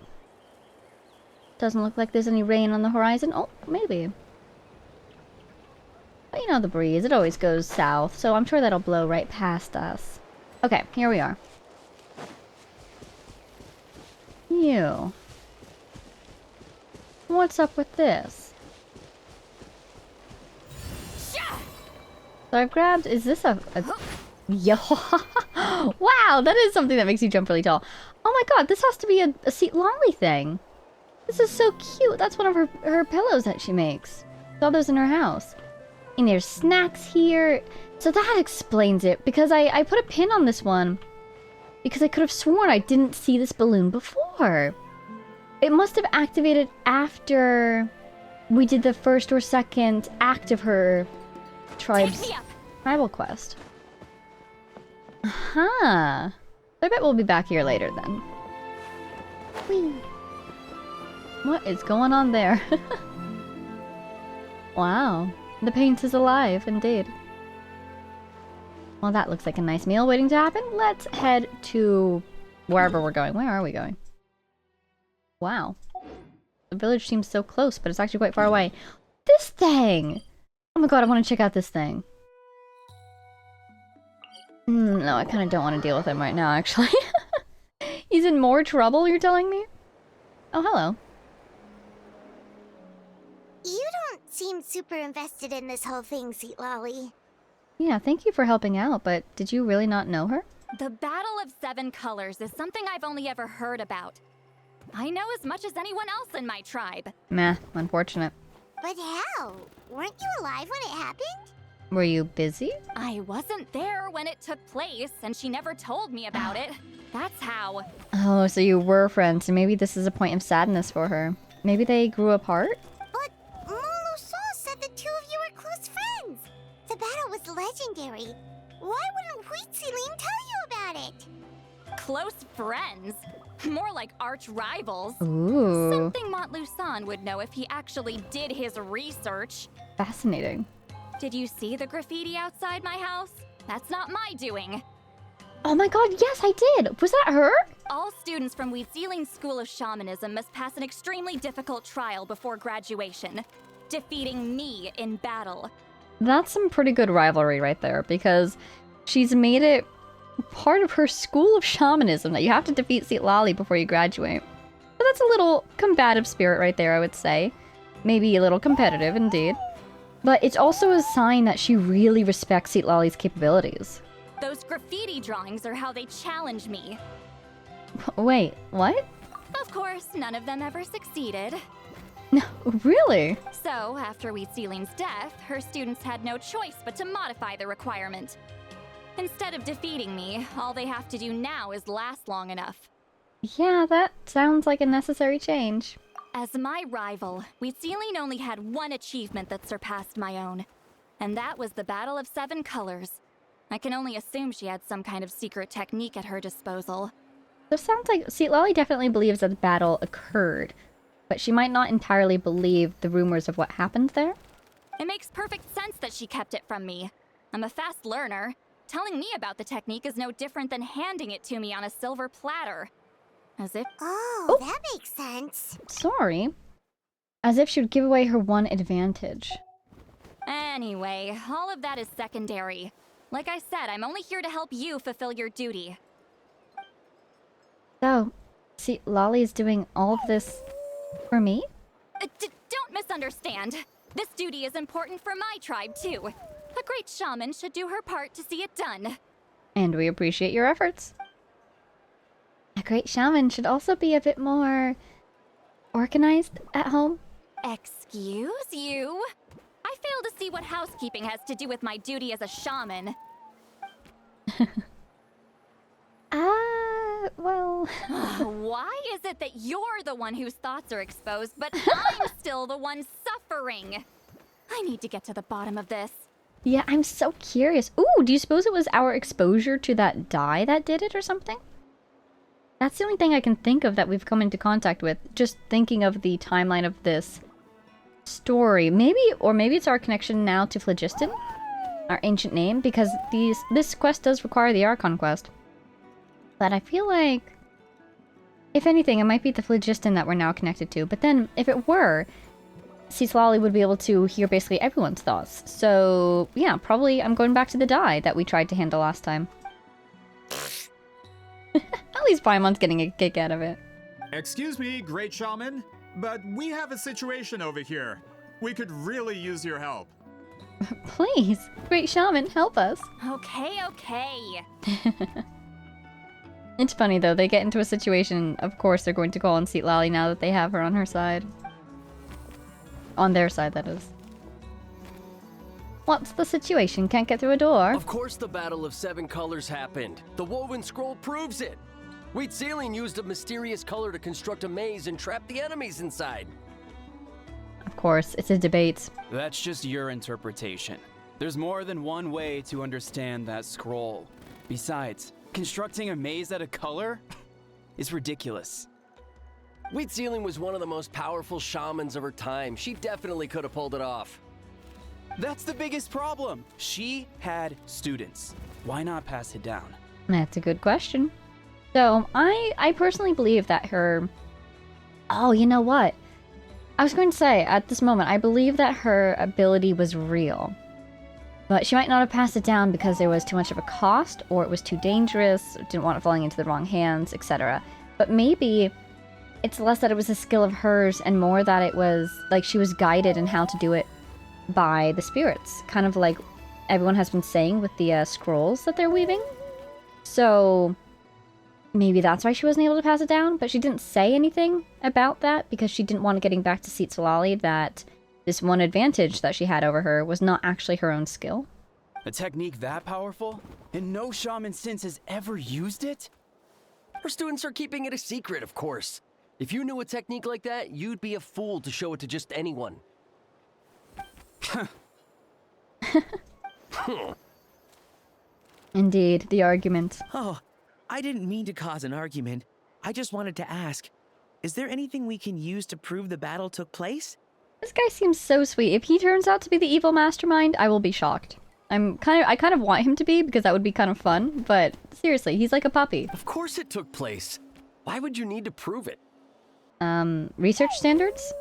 Doesn't look like there's any rain on the horizon. Oh, maybe. But you know the breeze. It always goes south, so I'm sure that'll blow right past us. Okay, here we are. You. What's up with this? So I've grabbed... Is this a Yo! Wow, that is something that makes you jump really tall. Oh my god, this has to be a Citlali thing. This is so cute. That's one of her pillows that she makes. Saw those in her house. And there's snacks here. So that explains it. Because I put a pin on this one. Because I could have sworn I didn't see this balloon before. It must have activated after we did the first or second act of her tribe's tribal quest. Aha. I bet we'll be back here later then. Whee. What is going on there? Wow. The paint is alive, indeed. Well, that looks like a nice meal waiting to happen. Let's head to wherever we're going. Where are we going? Wow. The village seems so close, but it's actually quite far away. This thing! Oh my god, I want to check out this thing. No, I kind of don't want to deal with him right now, actually. He's in more trouble, you're telling me? Oh, hello. You don't seem super invested in this whole thing, Citlali. Yeah, thank you for helping out, but did you really not know her? The Battle of Seven Colors is something I've only ever heard about. I know as much as anyone else in my tribe. Meh, unfortunate. But how? Weren't you alive when it happened? Were you busy? I wasn't there when it took place, and she never told me about it. That's how. Oh, so you were friends, so maybe this is a point of sadness for her. Maybe they grew apart? But Molusol said the two of you were close friends. The battle was legendary. Why wouldn't Huitziling tell you about it? Close friends? More like arch rivals. Ooh. Something Montluçon would know if he actually did his research. Fascinating. Did you see the graffiti outside my house? That's not my doing. Oh my god, yes, I did! Was that her? All students from Huitziling's School of Shamanism must pass an extremely difficult trial before graduation, defeating me in battle. That's some pretty good rivalry right there, because she's made it part of her school of shamanism that you have to defeat Citlali before you graduate. So that's a little combative spirit right there, I would say. Maybe a little competitive, indeed. But it's also a sign that she really respects Citlali's capabilities. Those graffiti drawings are how they challenge me. Wait, what? Of course, none of them ever succeeded. No, really? So, after Wheatseline's death, her students had no choice but to modify the requirement. Instead of defeating me, all they have to do now is last long enough. Yeah, that sounds like a necessary change. As my rival, Wheatseline only had one achievement that surpassed my own. And that was the Battle of 7 Colors. I can only assume she had some kind of secret technique at her disposal. This sounds like Citlali definitely believes that the battle occurred, but she might not entirely believe the rumors of what happened there. It makes perfect sense that she kept it from me. I'm a fast learner. Telling me about the technique is no different than handing it to me on a silver platter. As if... Oh, that makes sense. Sorry. As if she would give away her one advantage. Anyway, all of that is secondary. Like I said, I'm only here to help you fulfill your duty. So, Citlali is doing all of this for me? Don't misunderstand. This duty is important for my tribe, too. A great shaman should do her part to see it done. And we appreciate your efforts. A great shaman should also be a bit more organized at home. Excuse you? I fail to see what housekeeping has to do with my duty as a shaman. Well... Why is it that you're the one whose thoughts are exposed, but I'm still the one suffering? I need to get to the bottom of this. Yeah, I'm so curious. Ooh, do you suppose it was our exposure to that dye that did it or something? That's the only thing I can think of that we've come into contact with. Just thinking of the timeline of this story. Maybe it's our connection now to Phlogiston, our ancient name, because this quest does require the Archon quest. But I feel like, if anything, it might be the Phlogiston that we're now connected to. But then, if it were, Citlali would be able to hear basically everyone's thoughts. So, yeah, probably I'm going back to the dye that we tried to handle last time. At least Paimon's getting a kick out of it. Excuse me, Great Shaman, but we have a situation over here. We could really use your help. Please, Great Shaman, help us. Okay. It's funny though, they get into a situation, of course they're going to call on Citlali now that they have her on her side. On their side, that is. What's the situation? Can't get through a door? Of course the Battle of 7 Colors happened. The woven scroll proves it. Wheatseliene used a mysterious color to construct a maze and trap the enemies inside. Of course, it's a debate. That's just your interpretation. There's more than one way to understand that scroll. Besides, constructing a maze out of color is ridiculous. Wheatseliene was one of the most powerful shamans of her time. She definitely could have pulled it off. That's the biggest problem. She had students. Why not pass it down? That's a good question. So, I personally believe that her... Oh, you know what? I was going to say, at this moment, I believe that her ability was real. But she might not have passed it down because there was too much of a cost, or it was too dangerous, didn't want it falling into the wrong hands, etc. But maybe it's less that it was a skill of hers and more that it was, like, she was guided in how to do it by the spirits. Kind of like everyone has been saying with the scrolls that they're weaving. So maybe that's why she wasn't able to pass it down, but she didn't say anything about that because she didn't want it getting back to Citlali that this one advantage that she had over her was not actually her own skill. A technique that powerful? And no shaman since has ever used it? Her students are keeping it a secret, of course. If you knew a technique like that, you'd be a fool to show it to just anyone. Indeed, the argument. Oh, I didn't mean to cause an argument. I just wanted to ask, is there anything we can use to prove the battle took place? This guy seems so sweet. If he turns out to be the evil mastermind, I will be shocked. I kind of want him to be because that would be kind of fun, but seriously, he's like a puppy. Of course it took place. Why would you need to prove it? Research standards?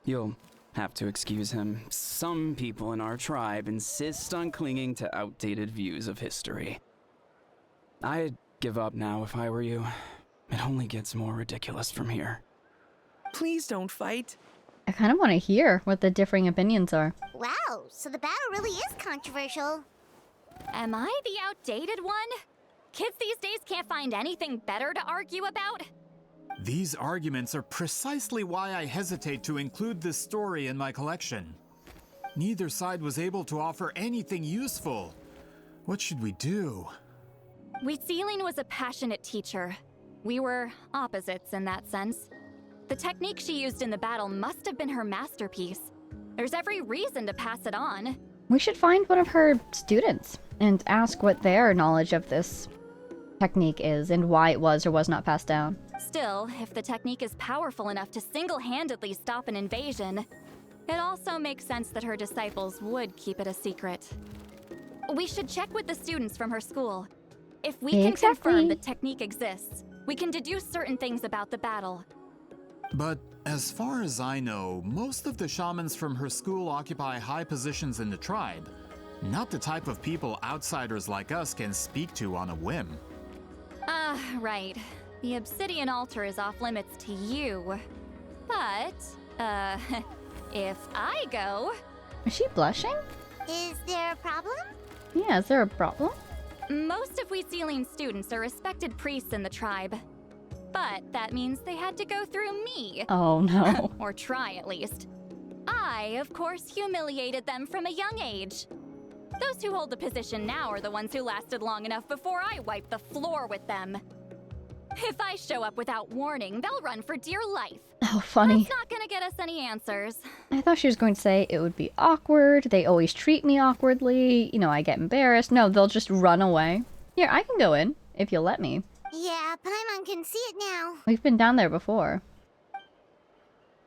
You'll have to excuse him. Some people in our tribe insist on clinging to outdated views of history. I'd give up now if I were you. It only gets more ridiculous from here. Please don't fight. I kind of want to hear what the differing opinions are. Wow, so the battle really is controversial. Am I the outdated one? Kids these days can't find anything better to argue about? These arguments are precisely why I hesitate to include this story in my collection. Neither side was able to offer anything useful. What should we do? Wheatsealing was a passionate teacher. We were opposites in that sense. The technique she used in the battle must have been her masterpiece. There's every reason to pass it on. We should find one of her students and ask what their knowledge of this technique is and why it was or was not passed down. Still, if the technique is powerful enough to single-handedly stop an invasion, it also makes sense that her disciples would keep it a secret. We should check with the students from her school. If we can confirm the technique exists, we can deduce certain things about the battle. But as far as I know, most of the shamans from her school occupy high positions in the tribe. Not the type of people outsiders like us can speak to on a whim. Right. The obsidian altar is off limits to you. But, if I go... Is she blushing? Is there a problem? Yeah, is there a problem? Most of Wheatsealing students are respected priests in the tribe. But that means they had to go through me. Oh no. Or try, at least. I, of course, humiliated them from a young age. Those who hold the position now are the ones who lasted long enough before I wiped the floor with them. If I show up without warning, they'll run for dear life. Oh, funny. That's not gonna get us any answers. I thought she was going to say it would be awkward. They always treat me awkwardly. You know, I get embarrassed. No, they'll just run away. Here, I can go in, if you'll let me. Yeah, Paimon can see it now. We've been down there before.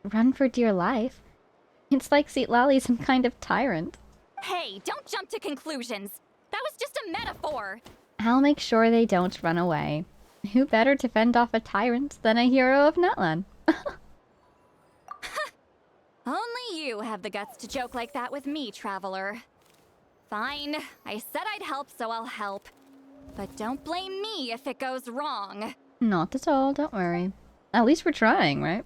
Run for dear life? It's like Citlali's some kind of tyrant. Hey, don't jump to conclusions. That was just a metaphor. I'll make sure they don't run away. Who better to fend off a tyrant than a hero of Natlan? Only you have the guts to joke like that with me, traveler. Fine, I said I'd help, so I'll help. But don't blame me if it goes wrong. Not at all, don't worry. At least we're trying, right?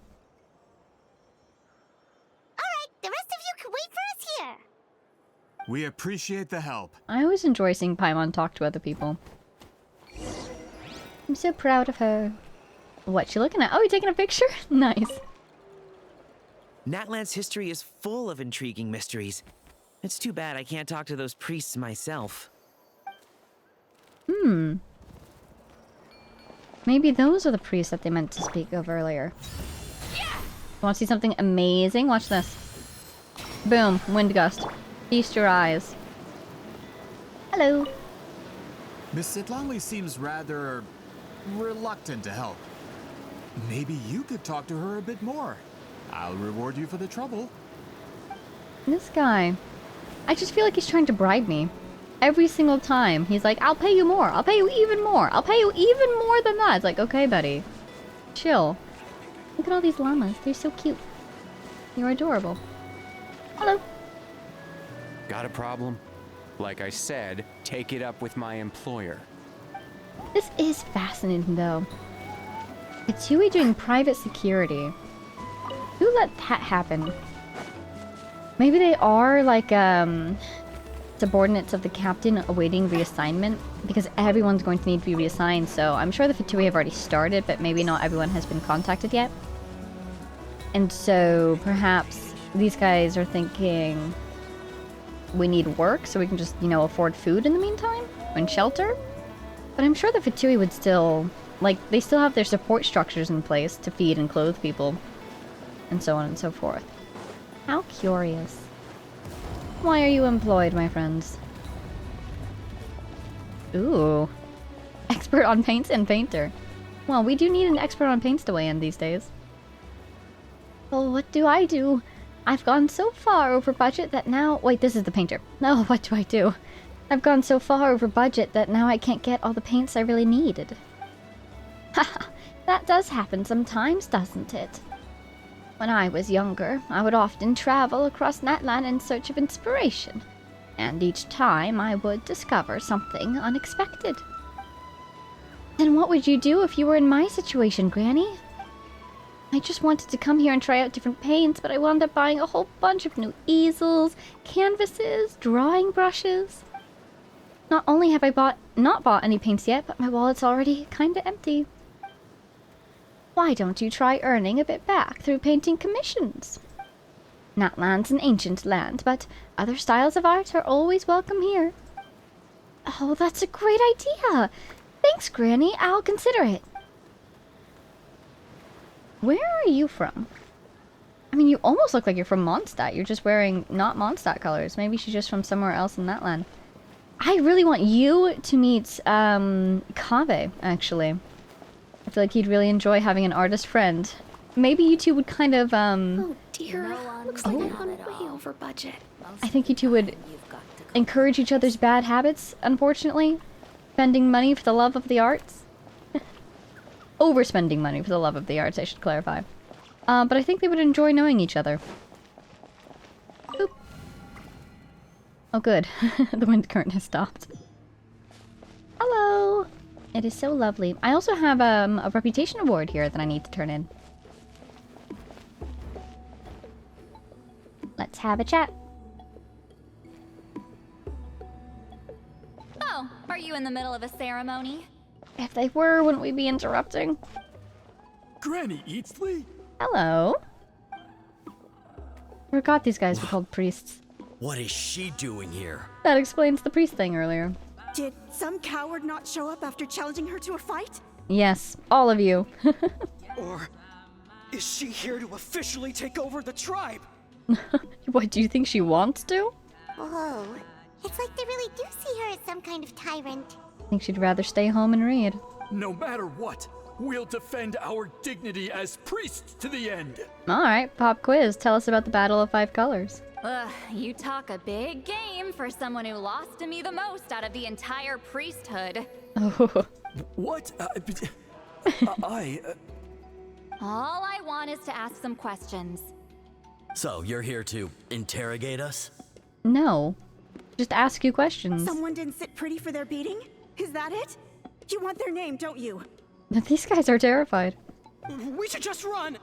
Alright, the rest of you can wait for us here. We appreciate the help. I always enjoy seeing Paimon talk to other people. I'm so proud of her. What, you looking at? Oh, you taking a picture? Nice. Natlan's history is full of intriguing mysteries. It's too bad I can't talk to those priests myself. Maybe those are the priests that they meant to speak of earlier. Want to see something amazing? Watch this. Boom. Wind gust. Feast your eyes. Hello. Miss Citlali seems rather reluctant to help. Maybe you could talk to her a bit more. I'll reward you for the trouble. This guy. I just feel like he's trying to bribe me. Every single time. He's like, I'll pay you more. I'll pay you even more. I'll pay you even more than that. It's like, okay, buddy. Chill. Look at all these llamas. They're so cute. You're adorable. Hello. Got a problem? Like I said, take it up with my employer. This is fascinating, though. It's Huey doing private security. Who let that happen? Maybe they are, like, subordinates of the captain awaiting reassignment, because everyone's going to need to be reassigned, so I'm sure the Fatui have already started, but maybe not everyone has been contacted yet. And so, perhaps, these guys are thinking we need work, so we can just, you know, afford food in the meantime? And shelter? But I'm sure the Fatui would still, like, they still have their support structures in place to feed and clothe people. And so on and so forth. How curious. Why are you employed, my friends? Ooh. Expert on paints and painter. Well, we do need an expert on paints to weigh in these days. Well, what do I do? I've gone so far over budget that now... Wait, this is the painter. No, what do I do? I've gone so far over budget that now I can't get all the paints I really needed. Haha, that does happen sometimes, doesn't it? When I was younger, I would often travel across Natlan in search of inspiration, and each time I would discover something unexpected. Then what would you do if you were in my situation, Granny? I just wanted to come here and try out different paints, but I wound up buying a whole bunch of new easels, canvases, drawing brushes. Not only have I not bought any paints yet, but my wallet's already kinda empty. Why don't you try earning a bit back through painting commissions? Natland's an ancient land, but other styles of art are always welcome here. Oh, that's a great idea! Thanks, Granny. I'll consider it. Where are you from? I mean, you almost look like you're from Mondstadt. You're just wearing not Mondstadt colors. Maybe she's just from somewhere else in that land. I really want you to meet Kaveh, actually. I feel like he'd really enjoy having an artist friend. Maybe you two would kind of, Oh dear, looks like I've gone way over budget. I think you two would encourage each other's bad habits, unfortunately. Spending money for the love of the arts. Overspending money for the love of the arts, I should clarify. But I think they would enjoy knowing each other. Boop. Oh good, the wind current has stopped. Hello! It is so lovely. I also have a reputation award here that I need to turn in. Let's have a chat. Oh, are you in the middle of a ceremony? If they were, wouldn't we be interrupting? Granny Eatsley? Hello. Forgot these guys were called priests. What is she doing here? That explains the priest thing earlier. Did some coward not show up after challenging her to a fight? Yes, all of you. Or is she here to officially take over the tribe? What, do you think she wants to? Whoa. It's like they really do see her as some kind of tyrant. I think she'd rather stay home and read. No matter what, we'll defend our dignity as priests to the end. Alright, pop quiz. Tell us about the Battle of Five Colors. Ugh, you talk a big game for someone who lost to me the most out of the entire priesthood. Oh. What? All I want is to ask some questions. So, you're here to interrogate us? No. Just ask you questions. Someone didn't sit pretty for their beating? Is that it? You want their name, don't you? These guys are terrified. We should just run!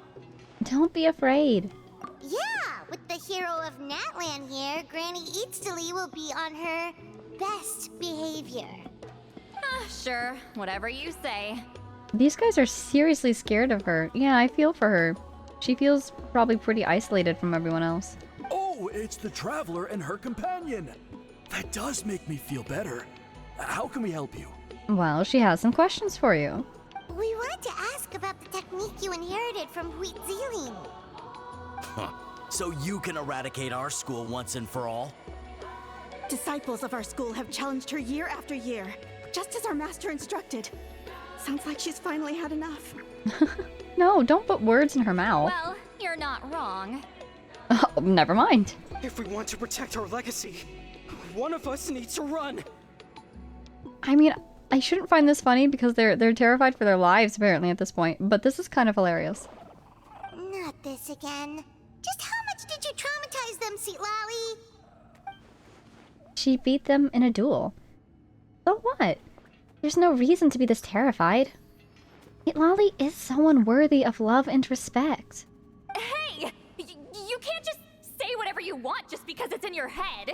Don't be afraid. Yeah, with the hero of Natland here, Granny Eatsley will be on her best behavior. Sure, whatever you say. These guys are seriously scared of her. Yeah, I feel for her. She feels probably pretty isolated from everyone else. Oh, it's the Traveler and her companion. That does make me feel better. How can we help you? Well, she has some questions for you. We wanted to ask about the technique you inherited from Wheatzealing. Huh. So you can eradicate our school once and for all? Disciples of our school have challenged her year after year, just as our master instructed. Sounds like she's finally had enough. No, don't put words in her mouth. Well, you're not wrong. Oh, never mind. If we want to protect our legacy, one of us needs to run. I mean, I shouldn't find this funny because they're terrified for their lives apparently at this point, but this is kind of hilarious. Not this again. Just how much did you traumatize them, Citlali? She beat them in a duel. So what? There's no reason to be this terrified. Citlali is someone worthy of love and respect. Hey! You can't just say whatever you want just because it's in your head.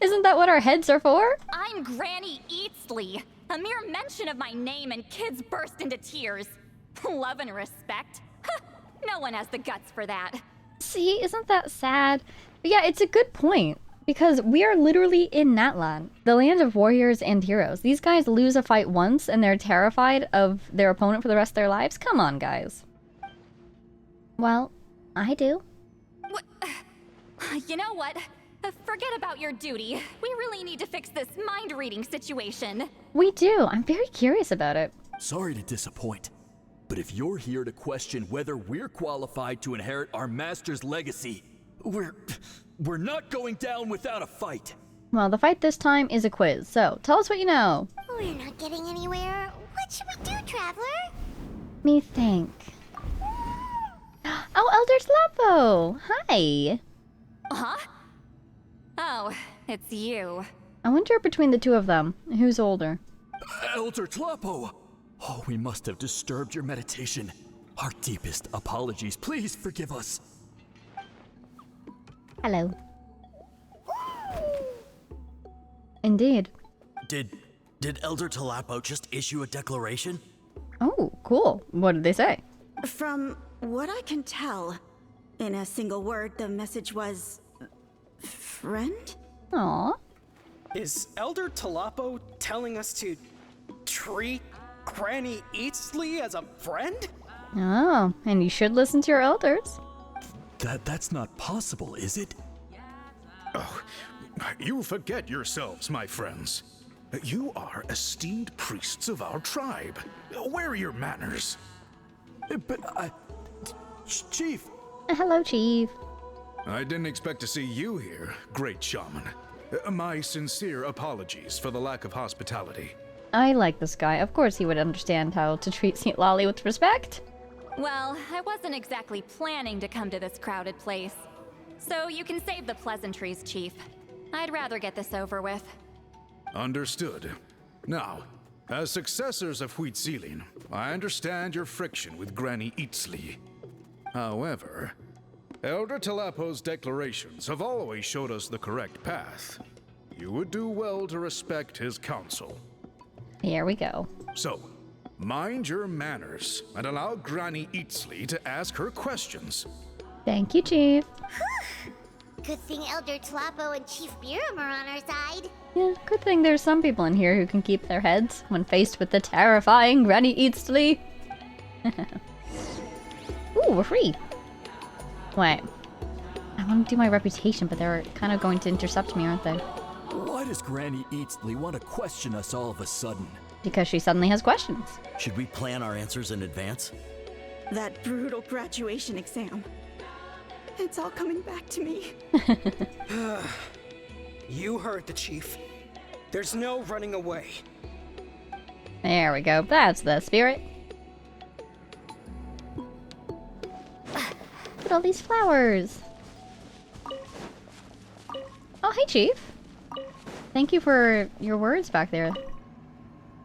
Isn't that what our heads are for? I'm Granny Eatsley. A mere mention of my name and kids burst into tears. Love and respect? No one has the guts for that. See, isn't that sad? But yeah, it's a good point. Because we are literally in Natlan, the land of warriors and heroes. These guys lose a fight once and they're terrified of their opponent for the rest of their lives? Come on, guys. Well, I do. What? You know what? Forget about your duty. We really need to fix this mind-reading situation. We do. I'm very curious about it. Sorry to disappoint, but if you're here to question whether we're qualified to inherit our master's legacy, we're not going down without a fight. Well, the fight this time is a quiz, so tell us what you know. We're not getting anywhere. What should we do, Traveler? Me think. Oh, Elder Slapo! Hi! Huh? Oh, it's you. I wonder between the two of them, who's older? Elder Tlapo, Oh, we must have disturbed your meditation. Our deepest apologies. Please forgive us. Hello. Indeed. Did Elder Talapo just issue a declaration? Oh, cool. What did they say? From what I can tell, in a single word, the message was... friend? Aw. Is Elder Talapo telling us to treat Granny Eatsley as a friend? Oh, and you should listen to your elders. That's not possible, is it? Oh, you forget yourselves, my friends. You are esteemed priests of our tribe. Where are your manners? But Chief! Hello, Chief. I didn't expect to see you here, great shaman. My sincere apologies for the lack of hospitality. I like this guy. Of course he would understand how to treat Citlali with respect. Well, I wasn't exactly planning to come to this crowded place. So you can save the pleasantries, Chief. I'd rather get this over with. Understood. Now, as successors of Huitzilin, I understand your friction with Granny Eatsley. However, Elder Talapo's declarations have always showed us the correct path. You would do well to respect his counsel. Here we go. So, mind your manners and allow Granny Eatsley to ask her questions. Thank you, Chief. Good thing Elder Tlapo and Chief Biram are on our side. Yeah, good thing there's some people in here who can keep their heads when faced with the terrifying Granny Eatsley. Ooh, we're free. Wait. I want to do my reputation, but they're kind of going to intercept me, aren't they? Why does Granny Eatsley want to question us all of a sudden? Because she suddenly has questions. Should we plan our answers in advance? That brutal graduation exam. It's all coming back to me. You heard the chief. There's no running away. There we go. That's the spirit. Look at all these flowers. Oh, hey, Chief. Thank you for your words back there.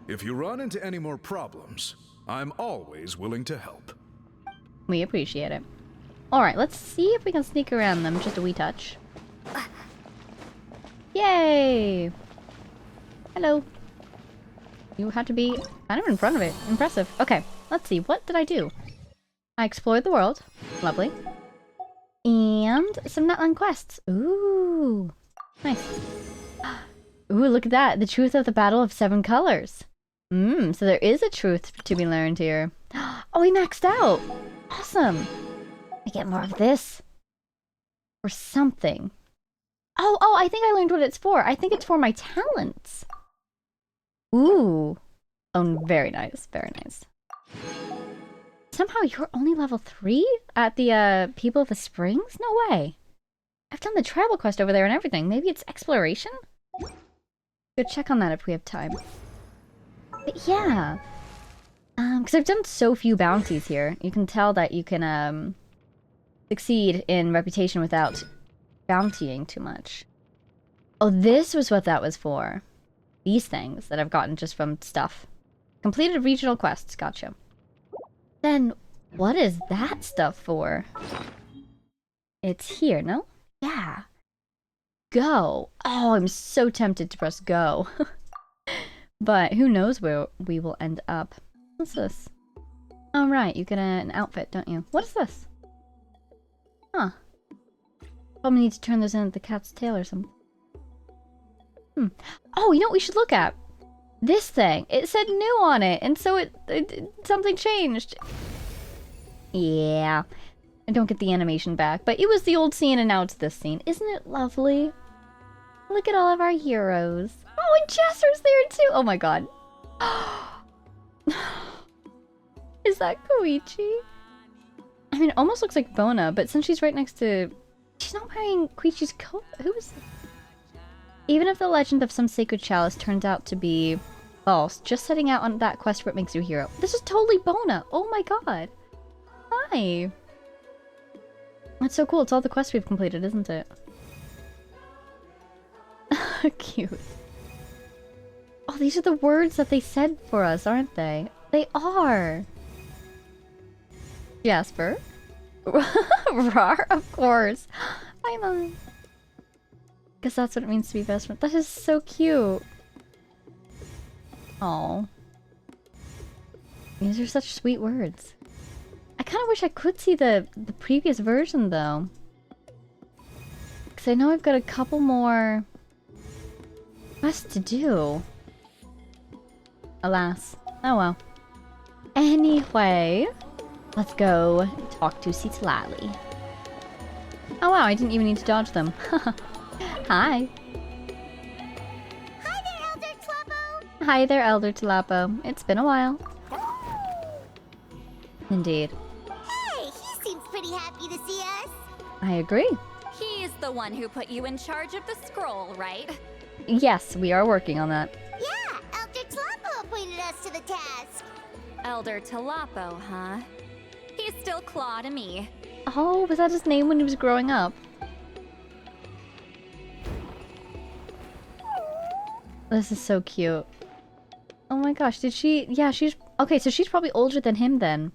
If you run into any more problems, I'm always willing to help. We appreciate it. Alright, let's see if we can sneak around them just a wee touch. Yay! Hello. You had to be kind of in front of it. Impressive. Okay, let's see. What did I do? I explored the world. Lovely. And some Nutland quests. Ooh. Nice. Ooh, look at that. The truth of the Battle of Seven Colors. So there is a truth to be learned here. Oh, we maxed out. Awesome. I get more of this. Or something. Oh, I think I learned what it's for. I think it's for my talents. Ooh. Oh, very nice. Very nice. Somehow you're only level 3 at the People of the Springs? No way. I've done the tribal quest over there and everything. Maybe it's exploration? Go check on that if we have time. But yeah. Because I've done so few bounties here. You can tell that you can, succeed in reputation without bountying too much. Oh, this was what that was for. These things that I've gotten just from stuff. Completed regional quests. Gotcha. Then, what is that stuff for? It's here, no? Yeah. Go. Oh, I'm so tempted to press go. But who knows where we will end up. What's this? Oh, right. You get an outfit, don't you? What is this? Huh. Probably need to turn those in at the cat's tail or something. Oh, you know what we should look at? This thing. It said new on it, and so something changed. Yeah. I don't get the animation back, but it was the old scene and now it's this scene. Isn't it lovely? Look at all of our heroes. Oh, and Jesser's there too! Oh my god. Is that Koichi? I mean, it almost looks like Bona, but since she's right next to... She's not wearing Koichi's coat. Who is... Even if the legend of some sacred chalice turns out to be false, just setting out on that quest for it makes you a hero. This is totally Bona! Oh my god. Hi. That's so cool. It's all the quests we've completed, isn't it? Cute. Oh, these are the words that they said for us, aren't they? They are. Jasper. Rar, of course. Hi, Mom. Guess that's what it means to be best friend. That is so cute. Oh. These are such sweet words. I kind of wish I could see the previous version, though. Because I know I've got a couple more quests to do. Alas. Oh well. Anyway, let's go talk to Citlali. Oh wow, I didn't even need to dodge them. Hi. Hi there, Elder Tlapo. Hi there, Elder Tlapo. It's been a while. Indeed. Hey, he seems pretty happy to see us. I agree. He's the one who put you in charge of the scroll, right? Yes, we are working on that. Yeah, Elder Tlapo appointed us to the task. Elder Tlapo, huh? He's still Claw to me. Oh, was that his name when he was growing up? This is so cute. Oh my gosh, did she... Yeah, she's... Okay, so she's probably older than him then.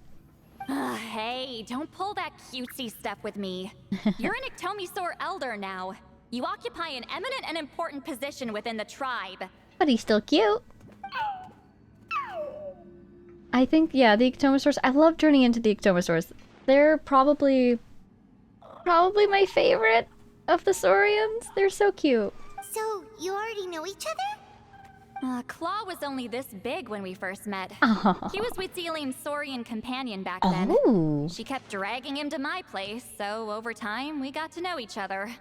Hey, don't pull that cutesy stuff with me. You're an Ictomisaur Elder now. You occupy an eminent and important position within the tribe. But he's still cute. I think, yeah, the Ictomisaurs... I love turning into the Ictomisaurs. They're probably my favorite of the Saurians. They're so cute. So, you already know each other? Claw was only this big when we first met. Oh. He was Wheatzealing's Saurian companion back then. Oh. She kept dragging him to my place, so over time, we got to know each other.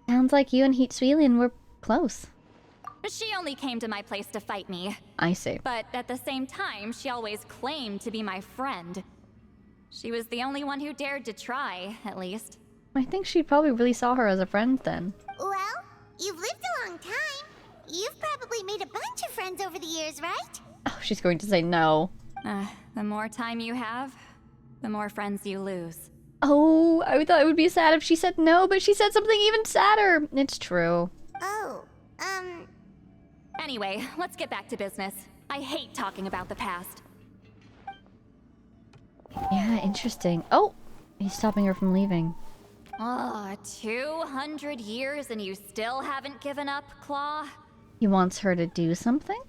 Sounds like you and Wheatzealing were close. She only came to my place to fight me. I see. But at the same time, she always claimed to be my friend. She was the only one who dared to try, at least. I think she probably really saw her as a friend then. Well, you've lived a long time. You've probably made a bunch of friends over the years, right? Oh, she's going to say no. The more time you have, the more friends you lose. Oh, I thought it would be sad if she said no, but she said something even sadder. It's true. Oh, Anyway, let's get back to business. I hate talking about the past. Yeah, interesting. Oh, he's stopping her from leaving. 200 years and you still haven't given up, Claw? He wants her to do something?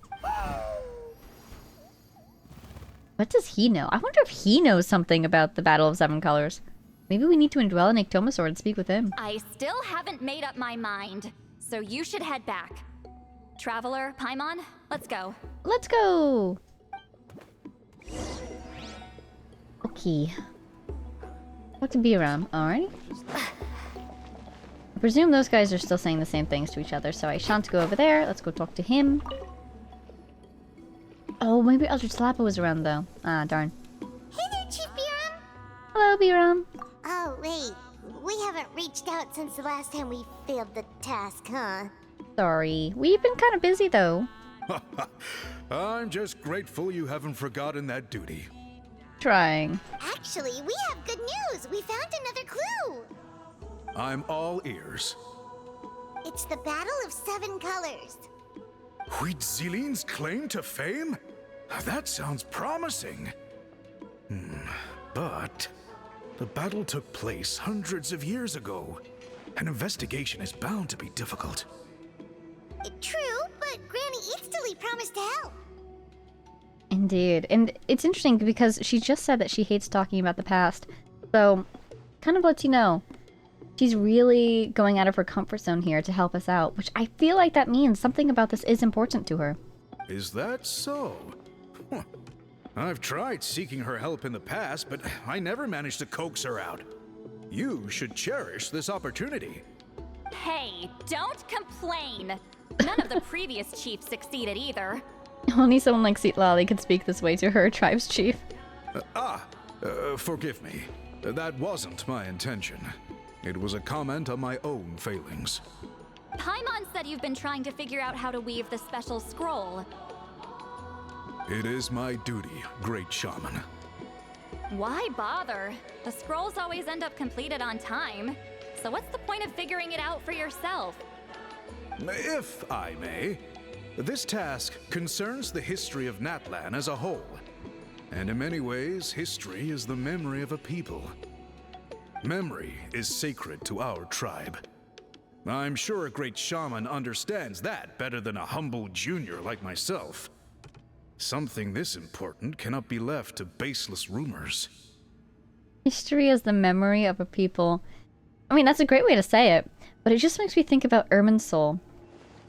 What does he know? I wonder if he knows something about the Battle of Seven Colors. Maybe we need to indwell an Ictomisaur and speak with him. I still haven't made up my mind, so you should head back. Traveler, Paimon, let's go. Let's go! Okay. Talk to Biram, alright. I presume those guys are still saying the same things to each other, so I shan't go over there. Let's go talk to him. Oh, maybe Eldritch Tlapo was around though. Ah, darn. Hey there, Chief Biram. Hello, Biram. Oh, wait. We haven't reached out since the last time we failed the task, huh? Sorry. We've been kind of busy though. I'm just grateful you haven't forgotten that duty. Trying. Actually, we have good news. We found another clue. I'm all ears. It's the Battle of Seven Colors. Wheatzealing's claim to fame? That sounds promising. But the battle took place hundreds of years ago. An investigation is bound to be difficult. True, but Granny Eatsley promised to help. Indeed. And it's interesting because she just said that she hates talking about the past. So, kind of lets you know. She's really going out of her comfort zone here to help us out, which I feel like that means something about this is important to her. Is that so? Huh. I've tried seeking her help in the past, but I never managed to coax her out. You should cherish this opportunity. Hey, don't complain. None of the previous chiefs succeeded either. Only someone like Citlali could speak this way to her tribe's chief. Forgive me. That wasn't my intention. It was a comment on my own failings. Paimon said you've been trying to figure out how to weave the special scroll. It is my duty, great shaman. Why bother? The scrolls always end up completed on time. So what's the point of figuring it out for yourself? If I may, this task concerns the history of Natlan as a whole. And in many ways, history is the memory of a people. Memory is sacred to our tribe. I'm sure a great shaman understands that better than a humble junior like myself. Something this important cannot be left to baseless rumors. History is the memory of a people. I mean, that's a great way to say it, but it just makes me think about Irminsul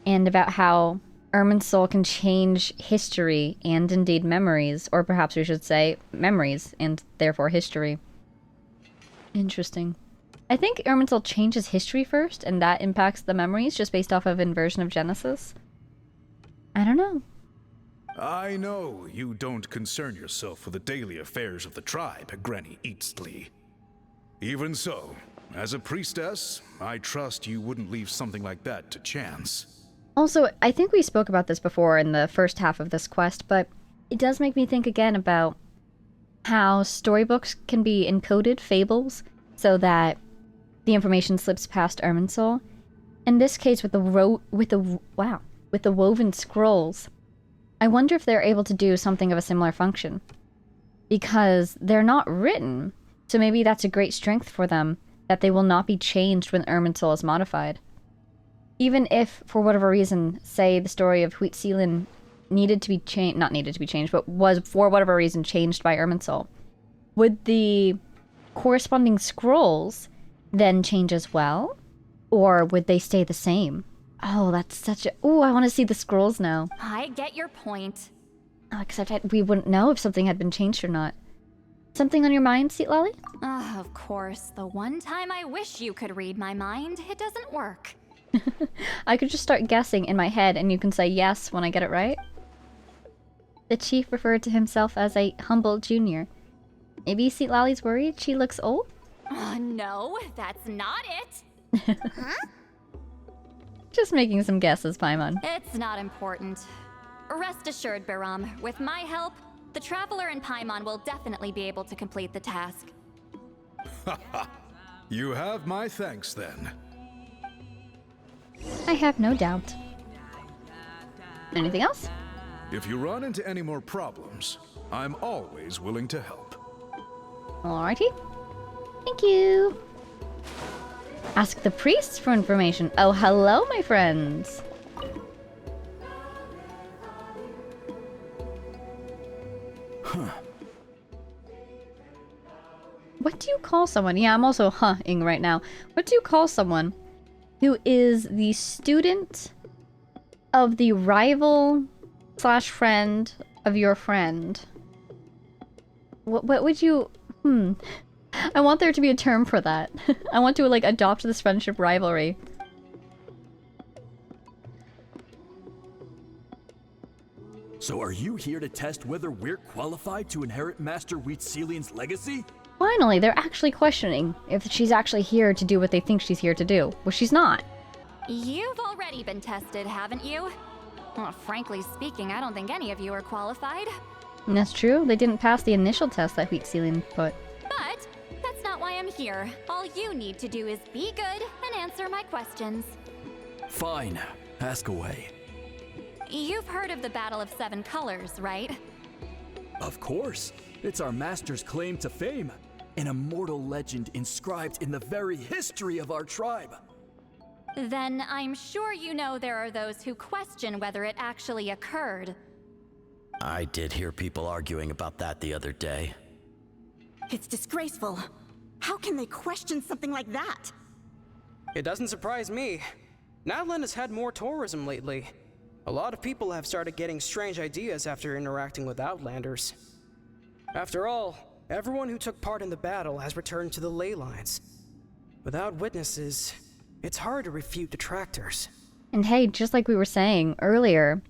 and about how Irminsul can change history and indeed memories, or perhaps we should say memories and therefore history. Interesting. I think Irminsul changes history first, and that impacts the memories just based off of inversion of Genesis. I don't know. I know you don't concern yourself with the daily affairs of the tribe, Granny Eatsley. Even so, as a priestess, I trust you wouldn't leave something like that to chance. Also, I think we spoke about this before in the first half of this quest, but it does make me think again about how storybooks can be encoded fables so that the information slips past Irminsul. In this case, with the woven scrolls, I wonder if they're able to do something of a similar function, because they're not written. So maybe that's a great strength for them, that they will not be changed when Irminsul is modified. Even if, for whatever reason, say the story of Huitzilen needed to be changed, not needed to be changed, but was for whatever reason changed by Irminsul, would the corresponding scrolls then change as well? Or would they stay the same? Oh, that's such a... Ooh, I want to see the scrolls now. I get your point. Oh, except we wouldn't know if something had been changed or not. Something on your mind, Citlali? Of course. The one time I wish you could read my mind, it doesn't work. I could just start guessing in my head and you can say yes when I get it right. The chief referred to himself as a humble junior. Maybe Citlali's worried she looks old? No, that's not it. Huh? Just making some guesses, Paimon. It's not important. Rest assured, Biram, with my help, the Traveler and Paimon will definitely be able to complete the task. You have my thanks then. I have no doubt. Anything else? If you run into any more problems, I'm always willing to help. Alrighty. Thank you. Ask the priests for information. Oh, hello, my friends. Huh. What do you call someone? Yeah, I'm also huh-ing right now. What do you call someone who is the student of the rival / friend of your friend? What would you... I want there to be a term for that. I want to, like, adopt this friendship rivalry. So are you here to test whether we're qualified to inherit Master Huitzilian's legacy? Finally, they're actually questioning if she's actually here to do what they think she's here to do. Well, she's not. You've already been tested, haven't you? Well, frankly speaking, I don't think any of you are qualified. And that's true. They didn't pass the initial test that Huitzilian put. But that's not why I'm here. All you need to do is be good and answer my questions. Fine. Ask away. You've heard of the Battle of 7 Colors, right? Of course. It's our master's claim to fame. An immortal legend inscribed in the very history of our tribe. Then I'm sure you know there are those who question whether it actually occurred. I did hear people arguing about that the other day. It's disgraceful. How can they question something like that? It doesn't surprise me. Natlan has had more tourism lately. A lot of people have started getting strange ideas after interacting with Outlanders. After all, everyone who took part in the battle has returned to the ley lines. Without witnesses, it's hard to refute detractors. And hey, just like we were saying earlier,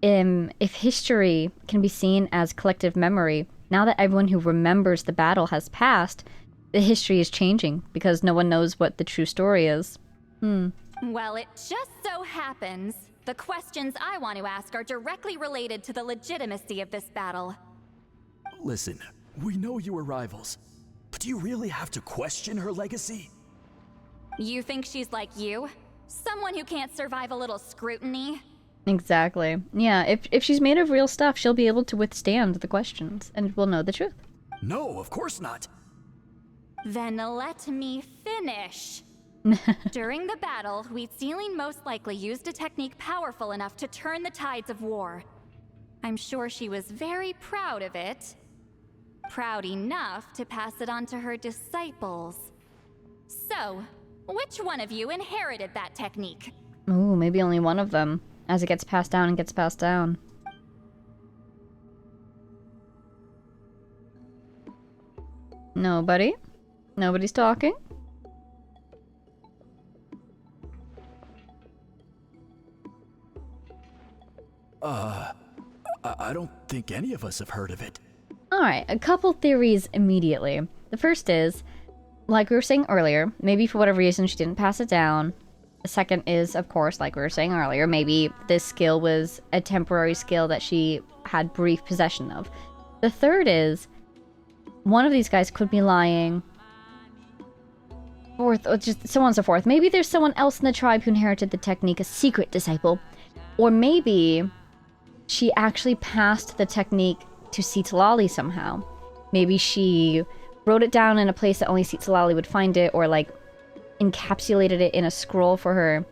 if history can be seen as collective memory, now that everyone who remembers the battle has passed, the history is changing because no one knows what the true story is. Well, it just so happens the questions I want to ask are directly related to the legitimacy of this battle. Listen, we know you were rivals, but do you really have to question her legacy? You think she's like you? Someone who can't survive a little scrutiny? Exactly. Yeah, if she's made of real stuff, she'll be able to withstand the questions, and we'll know the truth. No, of course not. Then let me finish. During the battle, Wheatsealing most likely used a technique powerful enough to turn the tides of war. I'm sure she was very proud of it. Proud enough to pass it on to her disciples. So, which one of you inherited that technique? Ooh, maybe only one of them, as it gets passed down and gets passed down. Nobody? Nobody's talking? I don't think any of us have heard of it. Alright, a couple theories immediately. The first is, like we were saying earlier, maybe for whatever reason she didn't pass it down. The second is, of course, like we were saying earlier, maybe this skill was a temporary skill that she had brief possession of. The third is, one of these guys could be lying. Fourth, or just so on and so forth. Maybe there's someone else in the tribe who inherited the technique, a secret disciple. Or maybe she actually passed the technique to Citlali somehow. Maybe she wrote it down in a place that only Citlali would find it, or like encapsulated it in a scroll for her.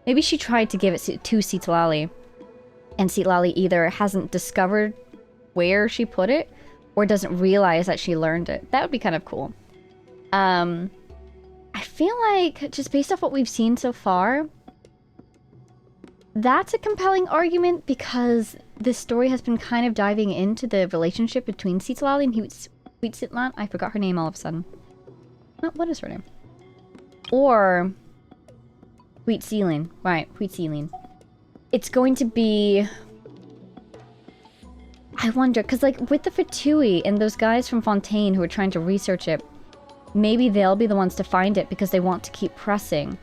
Maybe she tried to give it to Citlali, and Citlali either hasn't discovered where she put it, or doesn't realize that she learned it. That would be kind of cool. I feel like, just based off what we've seen so far, that's a compelling argument because this story has been kind of diving into the relationship between Citlali and Citlali. I forgot her name all of a sudden. What is her name? Or Wheatsealing. Right, Wheatsealing. It's going to be... I wonder, because like with the Fatui and those guys from Fontaine who are trying to research it, maybe they'll be the ones to find it because they want to keep pressing.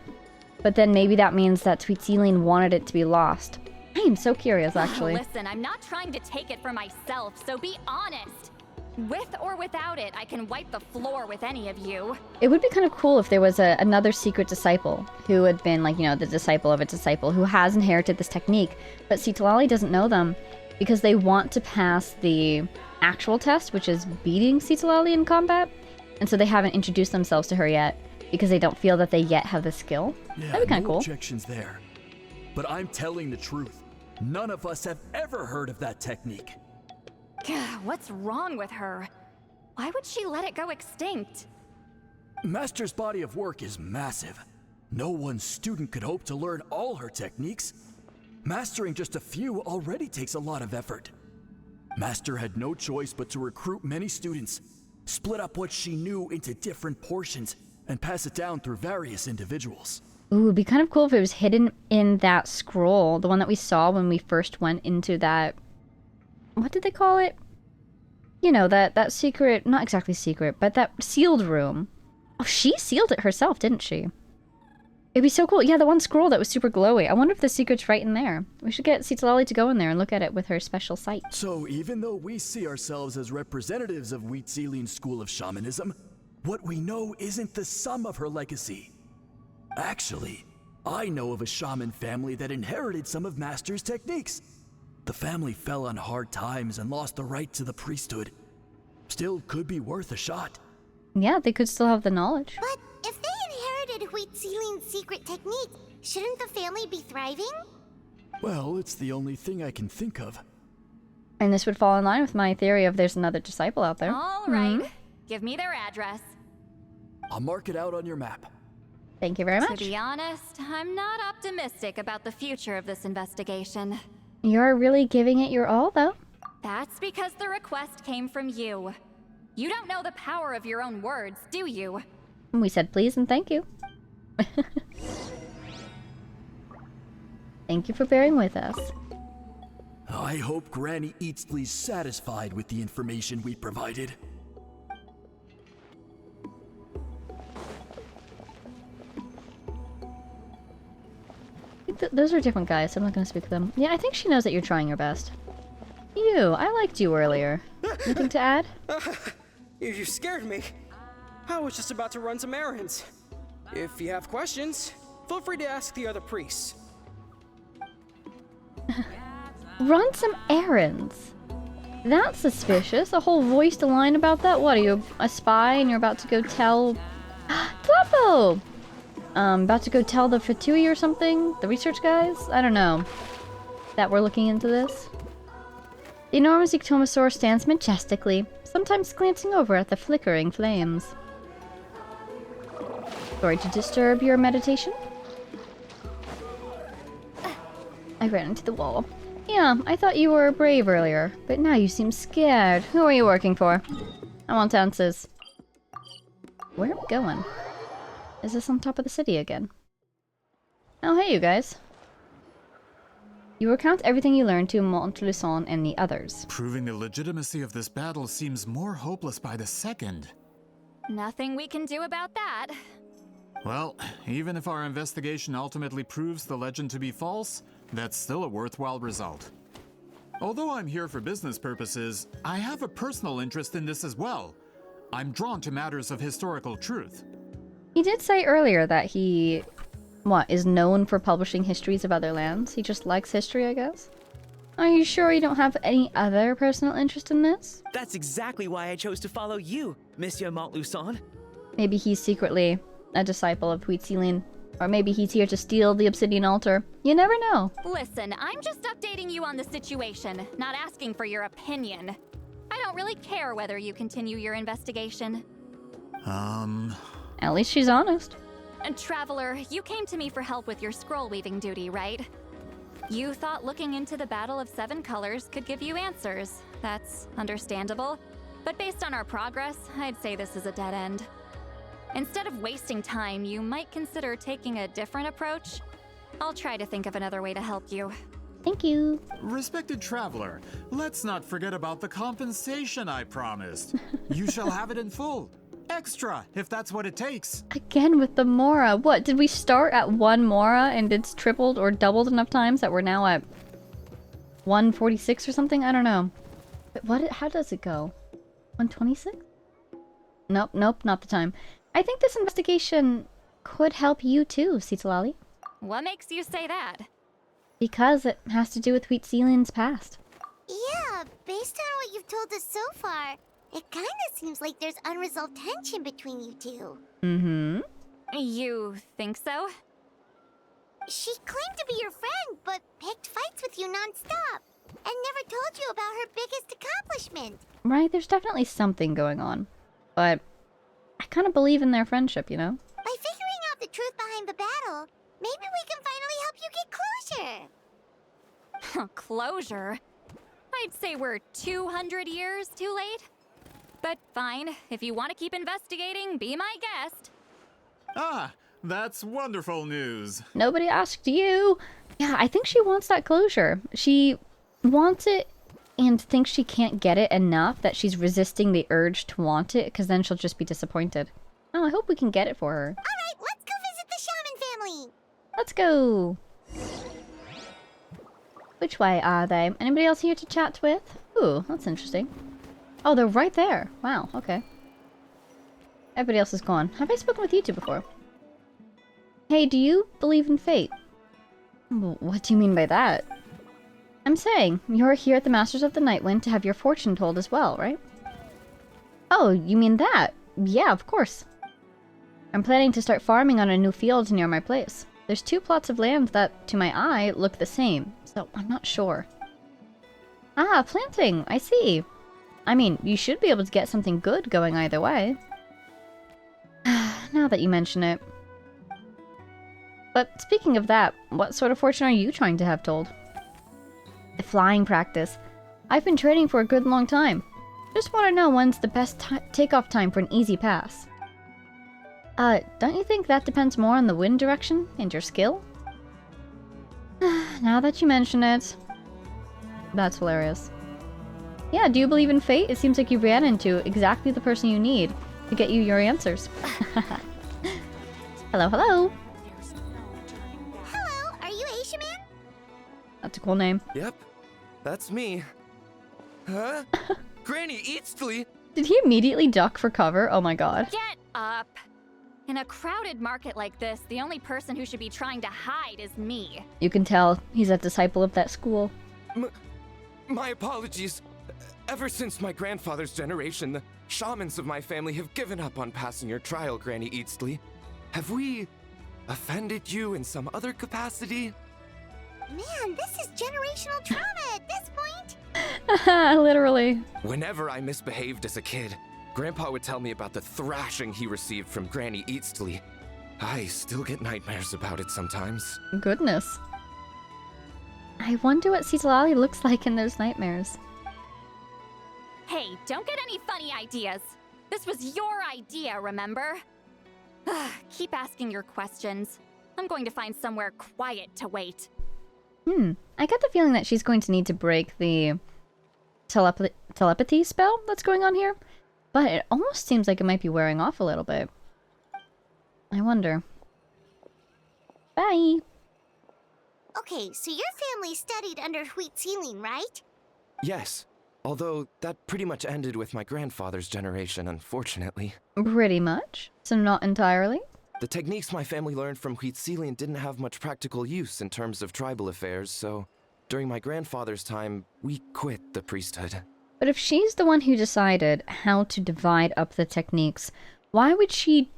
But then maybe that means that Wheatsealing wanted it to be lost. I am so curious, actually. Listen, I'm not trying to take it for myself, so be honest. With or without it, I can wipe the floor with any of you. It would be kind of cool if there was another secret disciple who had been, like, you know, the disciple of a disciple who has inherited this technique, but Citlali doesn't know them because they want to pass the actual test, which is beating Citlali in combat, and so they haven't introduced themselves to her yet because they don't feel that they yet have the skill. Yeah, that'd be kind of cool. Objections there. But I'm telling the truth. None of us have ever heard of that technique. What's wrong with her? Why would she let it go extinct? Master's body of work is massive. No one student could hope to learn all her techniques. Mastering just a few already takes a lot of effort. Master had no choice but to recruit many students, split up what she knew into different portions, and pass it down through various individuals. Ooh, it'd be kind of cool if it was hidden in that scroll, the one that we saw when we first went into that... What did they call it? You know, that secret... Not exactly secret, but that sealed room. Oh, she sealed it herself, didn't she? It'd be so cool. Yeah, the one scroll that was super glowy. I wonder if the secret's right in there. We should get Citlali to go in there and look at it with her special sight. So even though we see ourselves as representatives of Wheatsealing's school of shamanism, what we know isn't the sum of her legacy. Actually, I know of a shaman family that inherited some of Master's techniques. The family fell on hard times and lost the right to the priesthood. Still could be worth a shot. Yeah, they could still have the knowledge. But if they inherited Wheatsealing's secret technique, shouldn't the family be thriving? Well, it's the only thing I can think of. And this would fall in line with my theory of there's another disciple out there. All right. Give me their address. I'll mark it out on your map. Thank you very much. To be honest, I'm not optimistic about the future of this investigation. You're really giving it your all, though. That's because the request came from you. You don't know the power of your own words, do you? We said please and thank you. Thank you for bearing with us. I hope Granny Eatsley's satisfied with the information we provided. Those are different guys, so I'm not going to speak to them. Yeah, I think she knows that you're trying your best. I liked you earlier. Anything to add? You scared me. I was just about to run some errands. If you have questions, feel free to ask the other priests. Run some errands. That's suspicious. A whole voiced line about that? What, are you a spy and you're about to go tell... Tlappo! About to go tell the Fatui or something? The research guys? I don't know. That we're looking into this. The enormous ectomosaur stands majestically, sometimes glancing over at the flickering flames. Sorry to disturb your meditation? I ran into the wall. Yeah, I thought you were brave earlier, but now you seem scared. Who are you working for? I want answers. Where are we going? Is this on top of the city again? Oh, hey you guys. You recount everything you learned to Montluçon and the others. Proving the legitimacy of this battle seems more hopeless by the second. Nothing we can do about that. Well, even if our investigation ultimately proves the legend to be false, that's still a worthwhile result. Although I'm here for business purposes, I have a personal interest in this as well. I'm drawn to matters of historical truth. He did say earlier that he, is known for publishing histories of other lands. He just likes history, I guess. Are you sure you don't have any other personal interest in this? That's exactly why I chose to follow you, Monsieur Montluçon. Maybe he's secretly a disciple of Huitziline. Or maybe he's here to steal the obsidian altar. You never know. Listen, I'm just updating you on the situation, not asking for your opinion. I don't really care whether you continue your investigation. At least she's honest. And Traveler, you came to me for help with your scroll weaving duty, right? You thought looking into the Battle of Seven Colors could give you answers. That's understandable. But based on our progress, I'd say this is a dead end. Instead of wasting time, you might consider taking a different approach. I'll try to think of another way to help you. Thank you. Respected traveler, let's not forget about the compensation I promised. You shall have it in full. Extra, if that's what it takes. Again with the Mora. What, did we start at 1 Mora and it's tripled or doubled enough times that we're now at 146 or something? I don't know. But how does it go? 126? Nope, not the time. I think this investigation could help you too, Citlali. What makes you say that? Because it has to do with Huitziline's past. Yeah, based on what you've told us so far, it kinda seems like there's unresolved tension between you two. Mm-hmm. You think so? She claimed to be your friend, but picked fights with you non-stop, and never told you about her biggest accomplishment. Right, there's definitely something going on. But I kind of believe in their friendship, you know? By figuring out the truth behind the battle, maybe we can finally help you get closure. Closure? I'd say we're 200 years too late. But fine, if you want to keep investigating, be my guest. Ah, that's wonderful news. Nobody asked you. Yeah, I think she wants that closure. She wants it and thinks she can't get it enough that she's resisting the urge to want it, because then she'll just be disappointed. Oh, I hope we can get it for her. Alright, let's go visit the shaman family! Let's go! Which way are they? Anybody else here to chat with? Ooh, that's interesting. Oh, they're right there. Wow, okay. Everybody else is gone. Have I spoken with you two before? Hey, do you believe in fate? What do you mean by that? I'm saying, you're here at the Masters of the Nightwind to have your fortune told as well, right? Oh, you mean that? Yeah, of course. I'm planning to start farming on a new field near my place. There's 2 plots of land that, to my eye, look the same, so I'm not sure. Ah, planting, I see. I mean, you should be able to get something good going either way. Now that you mention it. But speaking of that, what sort of fortune are you trying to have told? The flying practice. I've been training for a good long time. Just want to know when's the best takeoff time for an easy pass. Don't you think that depends more on the wind direction and your skill? Now that you mention it. That's hilarious. Yeah, do you believe in fate? It seems like you ran into exactly the person you need to get you your answers. Hello, hello. Hello, are you Asia Man? That's a cool name. Yep, that's me. Huh? Granny Eatsley! Did he immediately duck for cover? Oh my god. Get up! In a crowded market like this, the only person who should be trying to hide is me. You can tell he's a disciple of that school. My apologies. Ever since my grandfather's generation, the shamans of my family have given up on passing your trial, Granny Eastly. Have we offended you in some other capacity? Man, this is generational trauma at this point. Literally. Whenever I misbehaved as a kid, Grandpa would tell me about the thrashing he received from Granny Eastly. I still get nightmares about it sometimes. Goodness. I wonder what Citlali looks like in those nightmares. Hey, don't get any funny ideas. This was your idea, remember? Keep asking your questions. I'm going to find somewhere quiet to wait. I get the feeling that she's going to need to break the telepathy spell that's going on here, but it almost seems like it might be wearing off a little bit. I wonder. Bye! Okay, so your family studied under Huitziling, right? Yes, although that pretty much ended with my grandfather's generation, unfortunately. Pretty much. So not entirely? The techniques my family learned from Huitziling didn't have much practical use in terms of tribal affairs, so during my grandfather's time, we quit the priesthood. But if she's the one who decided how to divide up the techniques, why would she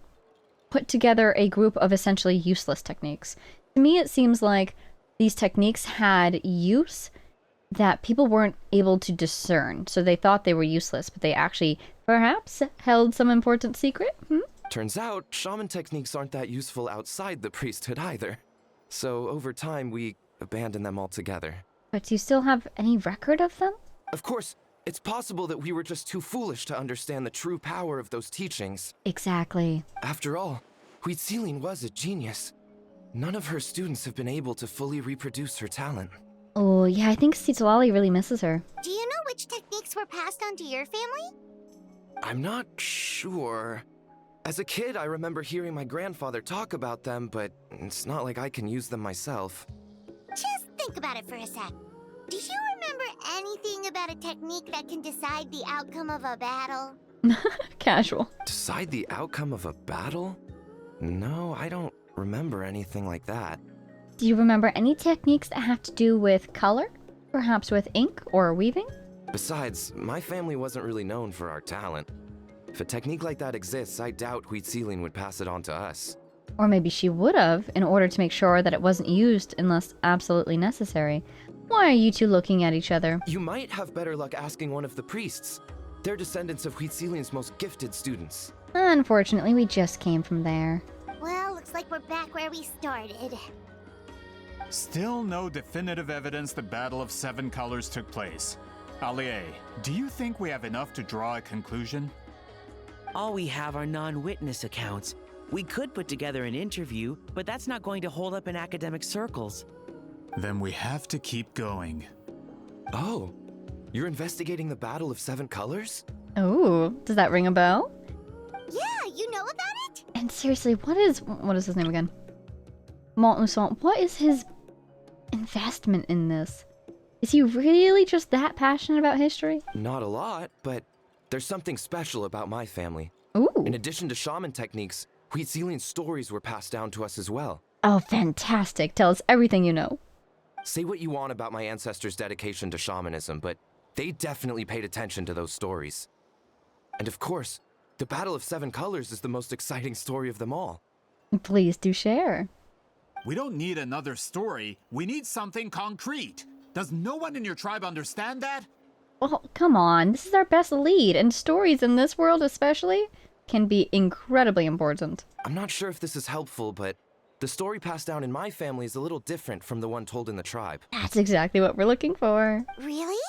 put together a group of essentially useless techniques? To me, it seems like these techniques had use that people weren't able to discern, so they thought they were useless, but they actually perhaps held some important secret? Turns out, shaman techniques aren't that useful outside the priesthood either. So over time, we abandoned them altogether. But do you still have any record of them? Of course, it's possible that we were just too foolish to understand the true power of those teachings. Exactly. After all, Huitziling was a genius. None of her students have been able to fully reproduce her talent. Oh, yeah, I think Citlali really misses her. Do you know which techniques were passed on to your family? I'm not sure. As a kid, I remember hearing my grandfather talk about them, but it's not like I can use them myself. Just think about it for a sec. Do you remember anything about a technique that can decide the outcome of a battle? Casual. Decide the outcome of a battle? No, I don't remember anything like that. Do you remember any techniques that have to do with color? Perhaps with ink or weaving? Besides, my family wasn't really known for our talent. If a technique like that exists, I doubt Huitziling would pass it on to us. Or maybe she would have, in order to make sure that it wasn't used unless absolutely necessary. Why are you two looking at each other? You might have better luck asking one of the priests. They're descendants of Huitziling's most gifted students. Unfortunately, we just came from there. Well, looks like we're back where we started. Still no definitive evidence the Battle of Seven Colors took place. Allie, do you think we have enough to draw a conclusion? All we have are non-witness accounts. We could put together an interview, but that's not going to hold up in academic circles. Then we have to keep going. Oh, you're investigating the Battle of Seven Colors? Oh, does that ring a bell? Yeah, you know about it? And seriously, what is his name again? Montluçon. What is his investment in this? Is he really just that passionate about history? Not a lot, but there's something special about my family. Ooh. In addition to shaman techniques, Huitziling's stories were passed down to us as well. Oh, fantastic. Tell us everything you know. Say what you want about my ancestors' dedication to shamanism, but they definitely paid attention to those stories. And of course, the Battle of Seven Colors is the most exciting story of them all. Please do share. We don't need another story. We need something concrete. Does no one in your tribe understand that? Well, come on. This is our best lead, and stories in this world especially can be incredibly important. I'm not sure if this is helpful, but the story passed down in my family is a little different from the one told in the tribe. That's exactly what we're looking for. Really?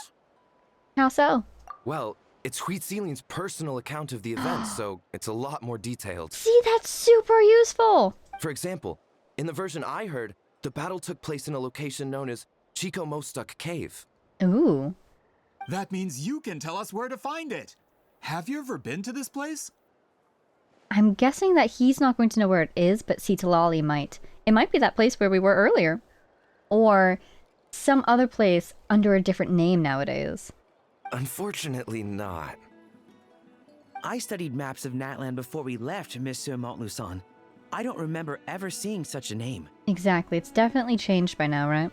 How so? Well, it's Huitziling's personal account of the event, so it's a lot more detailed. See, that's super useful! For example, in the version I heard, the battle took place in a location known as Chico Mostuk Cave. Ooh. That means you can tell us where to find it. Have you ever been to this place? I'm guessing that he's not going to know where it is, but Citlali might. It might be that place where we were earlier. Or some other place under a different name nowadays. Unfortunately not. I studied maps of Natlan before we left, Monsieur Montluçon. I don't remember ever seeing such a name. Exactly. It's definitely changed by now, right?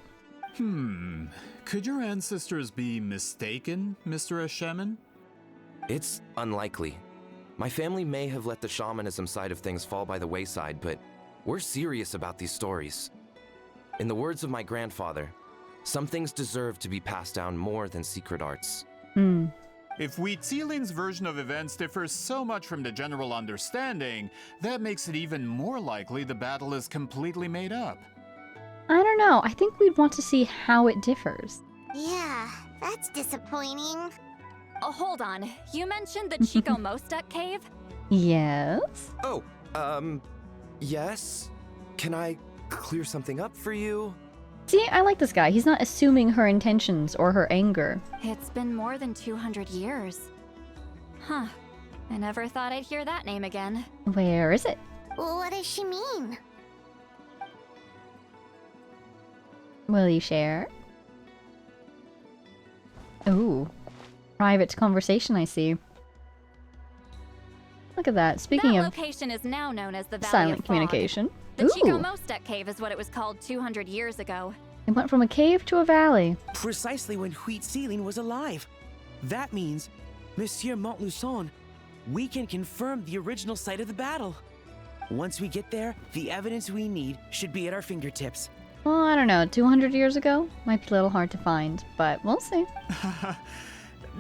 Could your ancestors be mistaken, Mr. Shaman? It's unlikely. My family may have let the shamanism side of things fall by the wayside, but we're serious about these stories. In the words of my grandfather, some things deserve to be passed down more than secret arts. If Wheatsealing's version of events differs so much from the general understanding, that makes it even more likely the battle is completely made up. I don't know. I think we'd want to see how it differs. Yeah, that's disappointing. Oh, hold on. You mentioned the Chico Mostek cave? Yes? Oh, yes? Can I clear something up for you? See, I like this guy. He's not assuming her intentions or her anger. It's been more than 200 years. Huh. I never thought I'd hear that name again. Where is it? What does she mean? Will you share? Ooh. Private conversation, I see. Look at that. Speaking that of location is now known as the Valley silent of Fog. communication. The Chico Ooh. Mostek cave is what it was called 200 years ago. It went from a cave to a valley. Precisely when Wheatsealing was alive. That means, Monsieur Montluçon, we can confirm the original site of the battle. Once we get there, the evidence we need should be at our fingertips. Well, I don't know. 200 years ago? Might be a little hard to find, but we'll see.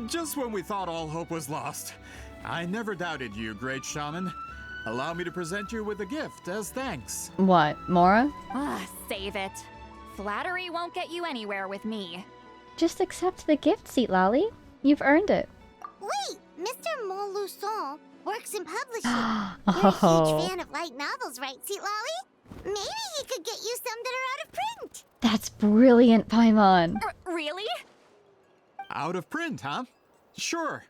Just when we thought all hope was lost. I never doubted you, great shaman. Allow me to present you with a gift as thanks. What, Mora? Save it. Flattery won't get you anywhere with me. Just accept the gift, Citlali. You've earned it. Wait, Mr. Montluçon works in publishing. You're a huge fan of light novels, right, Citlali? Maybe he could get you some that are out of print. That's brilliant, Paimon. Really? Out of print, huh? Sure.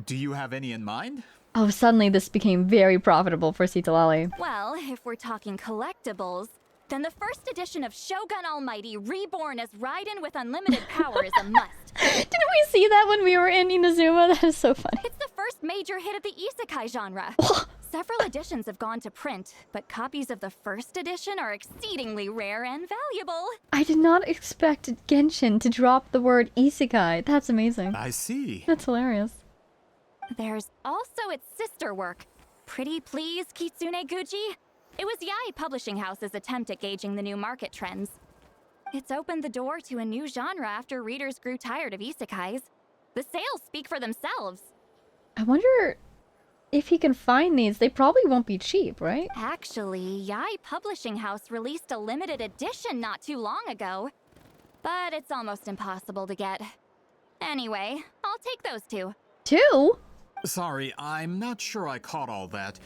Do you have any in mind? Oh, suddenly this became very profitable for Citlali. Well, if we're talking collectibles, then the first edition of Shogun Almighty Reborn as Raiden with unlimited power is a must. Didn't we see that when we were in Inazuma? That is so funny. It's the first major hit of the isekai genre. Several editions have gone to print, but copies of the first edition are exceedingly rare and valuable. I did not expect Genshin to drop the word isekai. That's amazing. I see. That's hilarious. There's also its sister work, Pretty Please Kitsune Guji. It was Yae Publishing House's attempt at gauging the new market trends. It's opened the door to a new genre after readers grew tired of isekais. The sales speak for themselves. I wonder if he can find these. They probably won't be cheap, right? Actually, Yae Publishing House released a limited edition not too long ago. But it's almost impossible to get. Anyway, I'll take those two. Two? Sorry, I'm not sure I caught all that.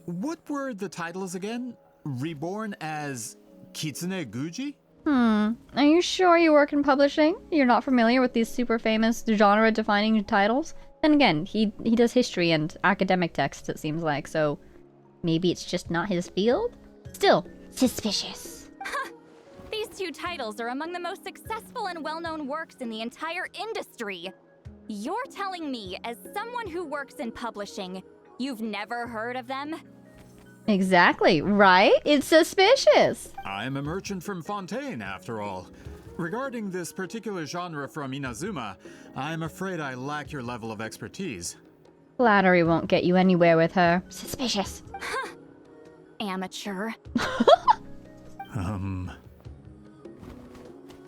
What were the titles again? Reborn as Kitsune Guji? Are you sure you work in publishing? You're not familiar with these super famous genre-defining titles? Then again, he does history and academic texts, it seems like, so maybe it's just not his field? Still, suspicious. These two titles are among the most successful and well-known works in the entire industry. You're telling me, as someone who works in publishing, you've never heard of them? Exactly, right? It's suspicious. I'm a merchant from Fontaine, after all. Regarding this particular genre from Inazuma, I'm afraid I lack your level of expertise. Flattery won't get you anywhere with her. Suspicious. Amateur.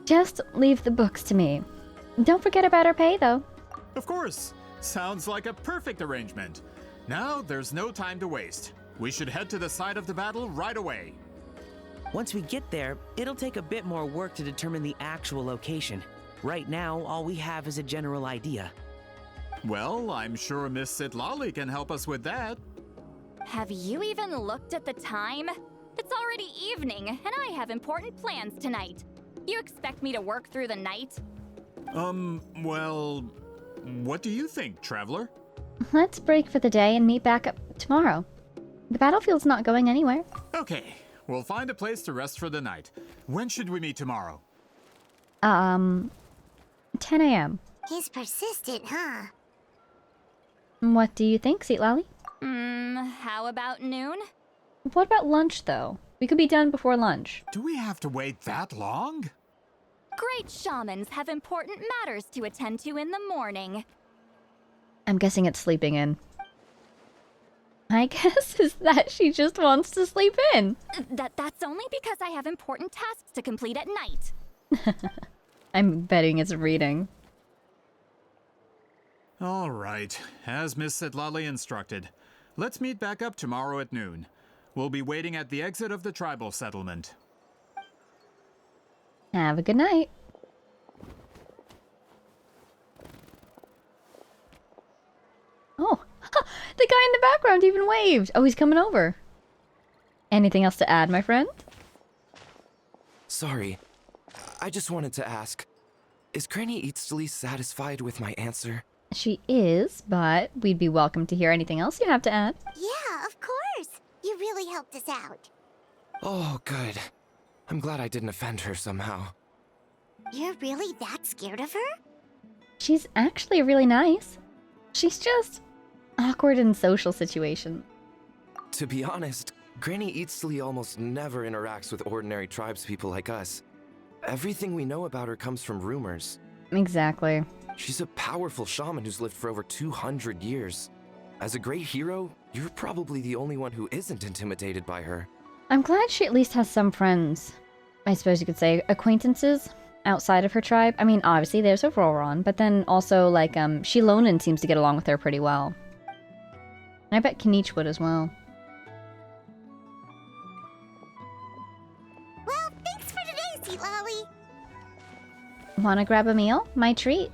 Just leave the books to me. Don't forget about our pay, though. Of course. Sounds like a perfect arrangement. Now, there's no time to waste. We should head to the site of the battle right away. Once we get there, it'll take a bit more work to determine the actual location. Right now, all we have is a general idea. Well, I'm sure Miss Citlali can help us with that. Have you even looked at the time? It's already evening, and I have important plans tonight. You expect me to work through the night? Well, what do you think, Traveler? Let's break for the day and meet back up tomorrow. The battlefield's not going anywhere. Okay, we'll find a place to rest for the night. When should we meet tomorrow? 10 a.m. He's persistent, huh? What do you think, Citlali? How about noon? What about lunch, though? We could be done before lunch. Do we have to wait that long? Great shamans have important matters to attend to in the morning. I'm guessing it's sleeping in. My guess is that she just wants to sleep in. That's only because I have important tasks to complete at night. I'm betting it's reading. All right, as Miss Citlali instructed. Let's meet back up tomorrow at noon. We'll be waiting at the exit of the tribal settlement. Have a good night. Oh, the guy in the background even waved. Oh, he's coming over. Anything else to add, my friend? Sorry, I just wanted to ask, is Granny Eatsley satisfied with my answer? She is, but we'd be welcome to hear anything else you have to add. Yeah, of course. You really helped us out. Oh, good. I'm glad I didn't offend her somehow. You're really that scared of her? She's actually really nice. She's just awkward in social situations. To be honest, Granny Eatsley almost never interacts with ordinary tribespeople like us. Everything we know about her comes from rumors. Exactly. She's a powerful shaman who's lived for over 200 years. As a great hero, you're probably the only one who isn't intimidated by her. I'm glad she at least has some friends. I suppose you could say acquaintances outside of her tribe. I mean, obviously there's Auroron, but then also, like, Shilonan seems to get along with her pretty well. And I bet Kinich would as well. Well, thanks for today, Citlali. Wanna grab a meal? My treat.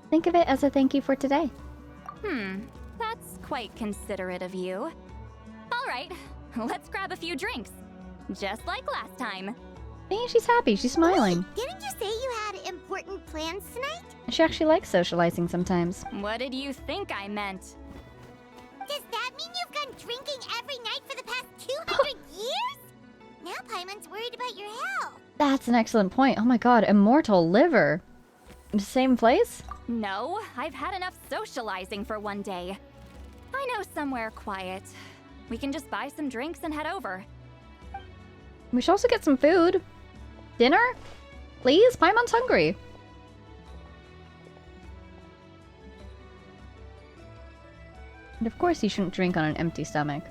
Think of it as a thank you for today. That's quite considerate of you. All right, let's grab a few drinks. Just like last time. Hey, she's happy. She's smiling. Wait, didn't you say you had important plans tonight? She actually likes socializing sometimes. What did you think I meant? Does that mean you've gone drinking every night for the past 200 years? Now Paimon's worried about your health. That's an excellent point. Oh my god, immortal liver. Same place? No, I've had enough socializing for one day. I know somewhere quiet. We can just buy some drinks and head over. We should also get some food. Dinner? Please? Paimon's hungry. And of course you shouldn't drink on an empty stomach.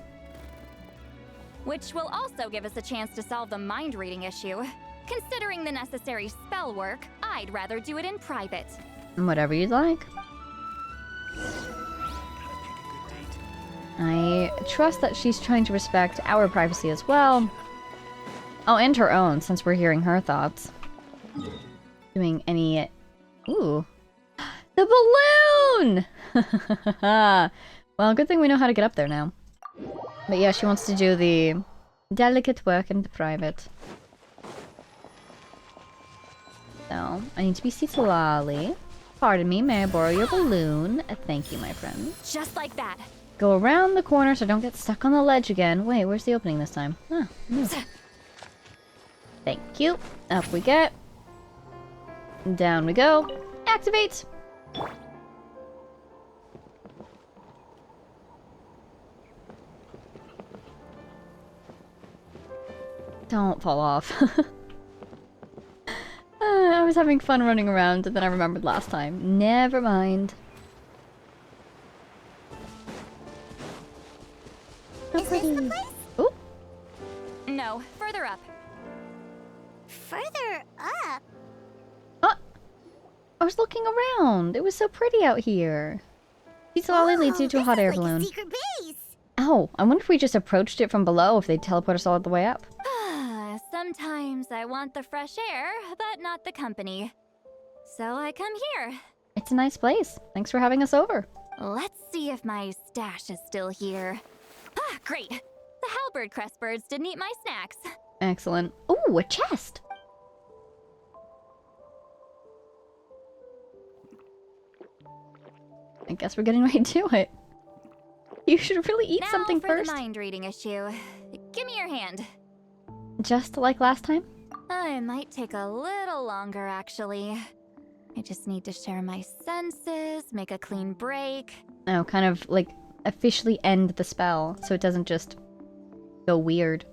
Which will also give us a chance to solve the mind reading issue. Considering the necessary spell work, I'd rather do it in private. Whatever you'd like. I trust that she's trying to respect our privacy as well. Oh, and her own, since we're hearing her thoughts. Doing any... Ooh. The balloon! Well, good thing we know how to get up there now. But yeah, she wants to do the delicate work in the private. So, I need to be Citlali. Pardon me, may I borrow your balloon? Thank you, my friend. Just like that. Go around the corner so don't get stuck on the ledge again. Wait, where's the opening this time? Ah, no. Thank you. Up we get. Down we go. Activate! Don't fall off. I was having fun running around and then I remembered last time. Never mind. Is this the place? Ooh. No, further up. Further up? I was looking around. It was so pretty out here. Citlali leads you to a hot air balloon. Like a secret base. Oh, I wonder if we just approached it from below, if they'd teleport us all the way up. Sometimes I want the fresh air, but not the company. So I come here. It's a nice place. Thanks for having us over. Let's see if my stash is still here. Ah, great. The halberd crest birds didn't eat my snacks. Excellent. Ooh, a chest! I guess we're getting right to it. You should really eat something for first. The mind reading issue. Give me your hand. Just like last time? It might take a little longer, actually. I just need to share my senses, make a clean break. Oh, kind of like officially end the spell so it doesn't just go weird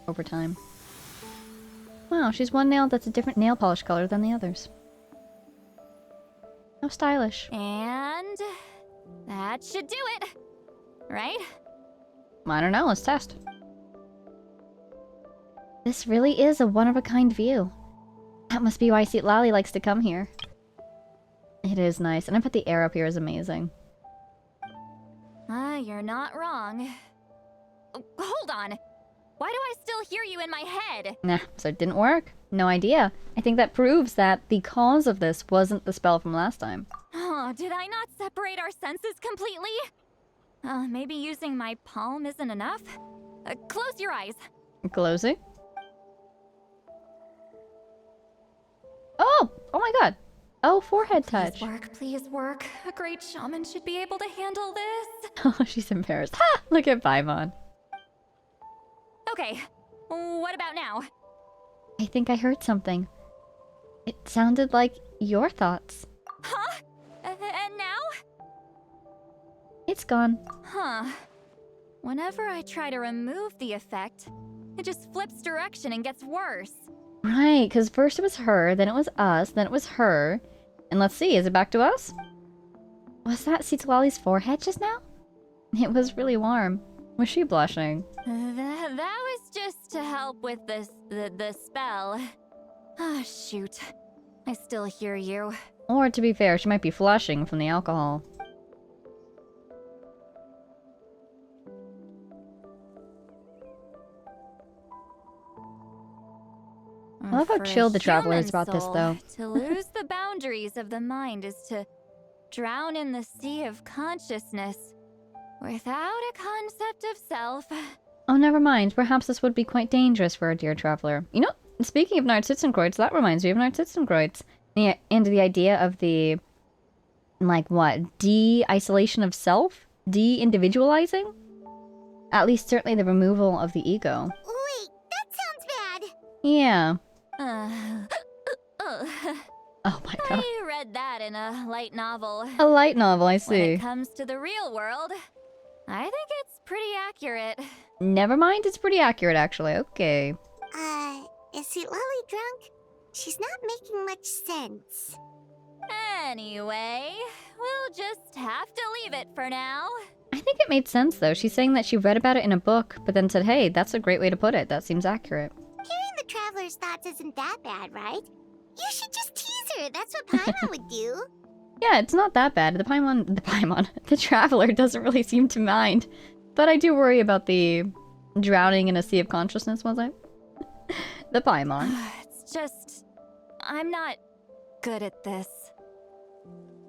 over time. Wow, she's one nail that's a different nail polish color than the others. How stylish. And that should do it, right? I don't know, let's test. This really is a one-of-a-kind view. That must be why Citlali likes to come here. It is nice, and I bet the air up here is amazing. You're not wrong. Hold on. Why do I still hear you in my head? Nah, so it didn't work. No idea. I think that proves that the cause of this wasn't the spell from last time. Oh, did I not separate our senses completely? Maybe using my palm isn't enough? Close your eyes. Closing? Oh! Oh my god! Oh, forehead touch. Please work. A great shaman should be able to handle this. Oh, she's embarrassed. Ha! Look at Paimon. Okay, what about now? I think I heard something. It sounded like your thoughts. Huh? And now? It's gone. Huh. Whenever I try to remove the effect, it just flips direction and gets worse. Right, because first it was her, then it was us, then it was her. And let's see, is it back to us? Was that Citlali's forehead just now? It was really warm. Was she blushing? That was just to help with the spell. Ah, shoot. I still hear you. Or to be fair, she might be flushing from the alcohol. I love how chill the Traveler is about this, though. To lose the boundaries of the mind is to drown in the sea of consciousness without a concept of self. Oh, never mind. Perhaps this would be quite dangerous for our dear Traveler. You know, speaking of Narcitzenkreuz, that reminds me of Narcitzenkreuz. And the idea of the, like, what? De-isolation of self? De-individualizing? At least certainly the removal of the ego. Wait, that sounds bad. Yeah. Oh my god. I read that in a light novel. A light novel, I see. When it comes to the real world, I think it's pretty accurate. Never mind, it's pretty accurate, actually. Okay. Is Citlali drunk? She's not making much sense. Anyway, we'll just have to leave it for now. I think it made sense, though. She's saying that she read about it in a book, but then said, hey, that's a great way to put it. That seems accurate. Hearing the Traveler's thoughts isn't that bad, right? You should just tease her. That's what Paimon would do. Yeah, it's not that bad. The Traveler doesn't really seem to mind. But I do worry about the drowning in a sea of consciousness, was I? The Paimon. It's just... I'm not good at this.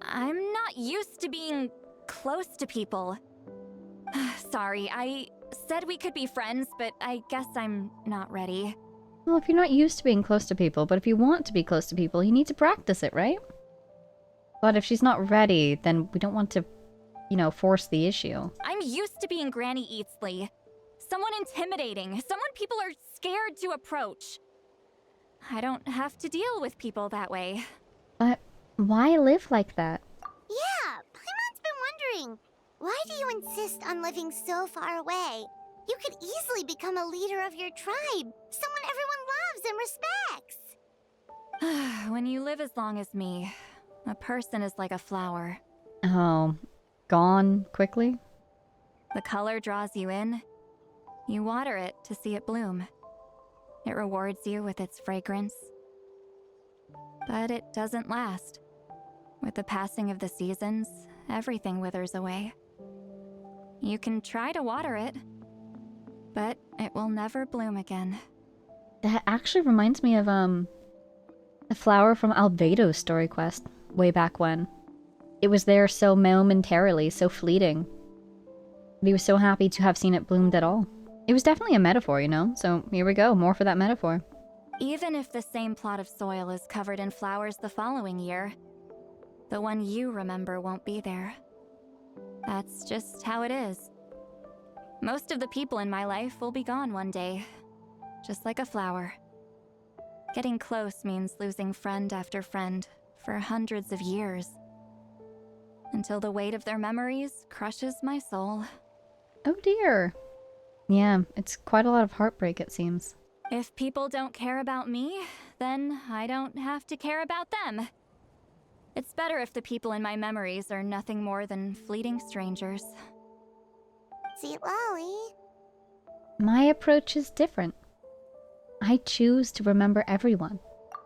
I'm not used to being close to people. Sorry, I said we could be friends, but I guess I'm not ready. Well, if you're not used to being close to people, but if you want to be close to people, you need to practice it, right? But if she's not ready, then we don't want to, you know, force the issue. I'm used to being Granny Eatsley. Someone intimidating, someone people are scared to approach. I don't have to deal with people that way. But why live like that? Yeah, Paimon's been wondering. Why do you insist on living so far away? You could easily become a leader of your tribe, someone everyone loves and respects. When you live as long as me, a person is like a flower. Oh, gone quickly? The color draws you in. You water it to see it bloom. It rewards you with its fragrance. But it doesn't last. With the passing of the seasons, everything withers away. You can try to water it, but it will never bloom again. That actually reminds me of, the flower from Albedo's story quest, way back when. It was there so momentarily, so fleeting. But he was so happy to have seen it bloomed at all. It was definitely a metaphor, you know? So here we go, more for that metaphor. Even if the same plot of soil is covered in flowers the following year, the one you remember won't be there. That's just how it is. Most of the people in my life will be gone one day, just like a flower. Getting close means losing friend after friend for hundreds of years, until the weight of their memories crushes my soul. Oh dear. Yeah, it's quite a lot of heartbreak, it seems. If people don't care about me, then I don't have to care about them. It's better if the people in my memories are nothing more than fleeting strangers. Citlali. My approach is different. I choose to remember everyone.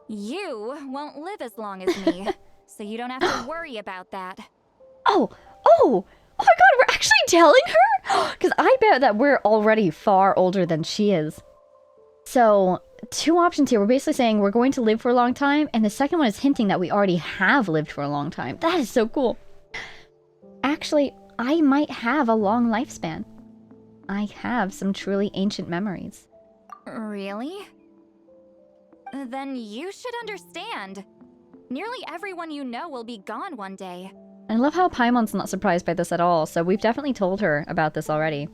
You won't live as long as me, so you don't have to worry about that. Oh my god, we're actually telling her? Because I bet that we're already far older than she is. So, two options here. We're basically saying we're going to live for a long time, and the second one is hinting that we already have lived for a long time. That is so cool. Actually, I might have a long lifespan. I have some truly ancient memories. Really? Then you should understand. Nearly everyone you know will be gone one day. I love how Paimon's not surprised by this at all, so we've definitely told her about this already.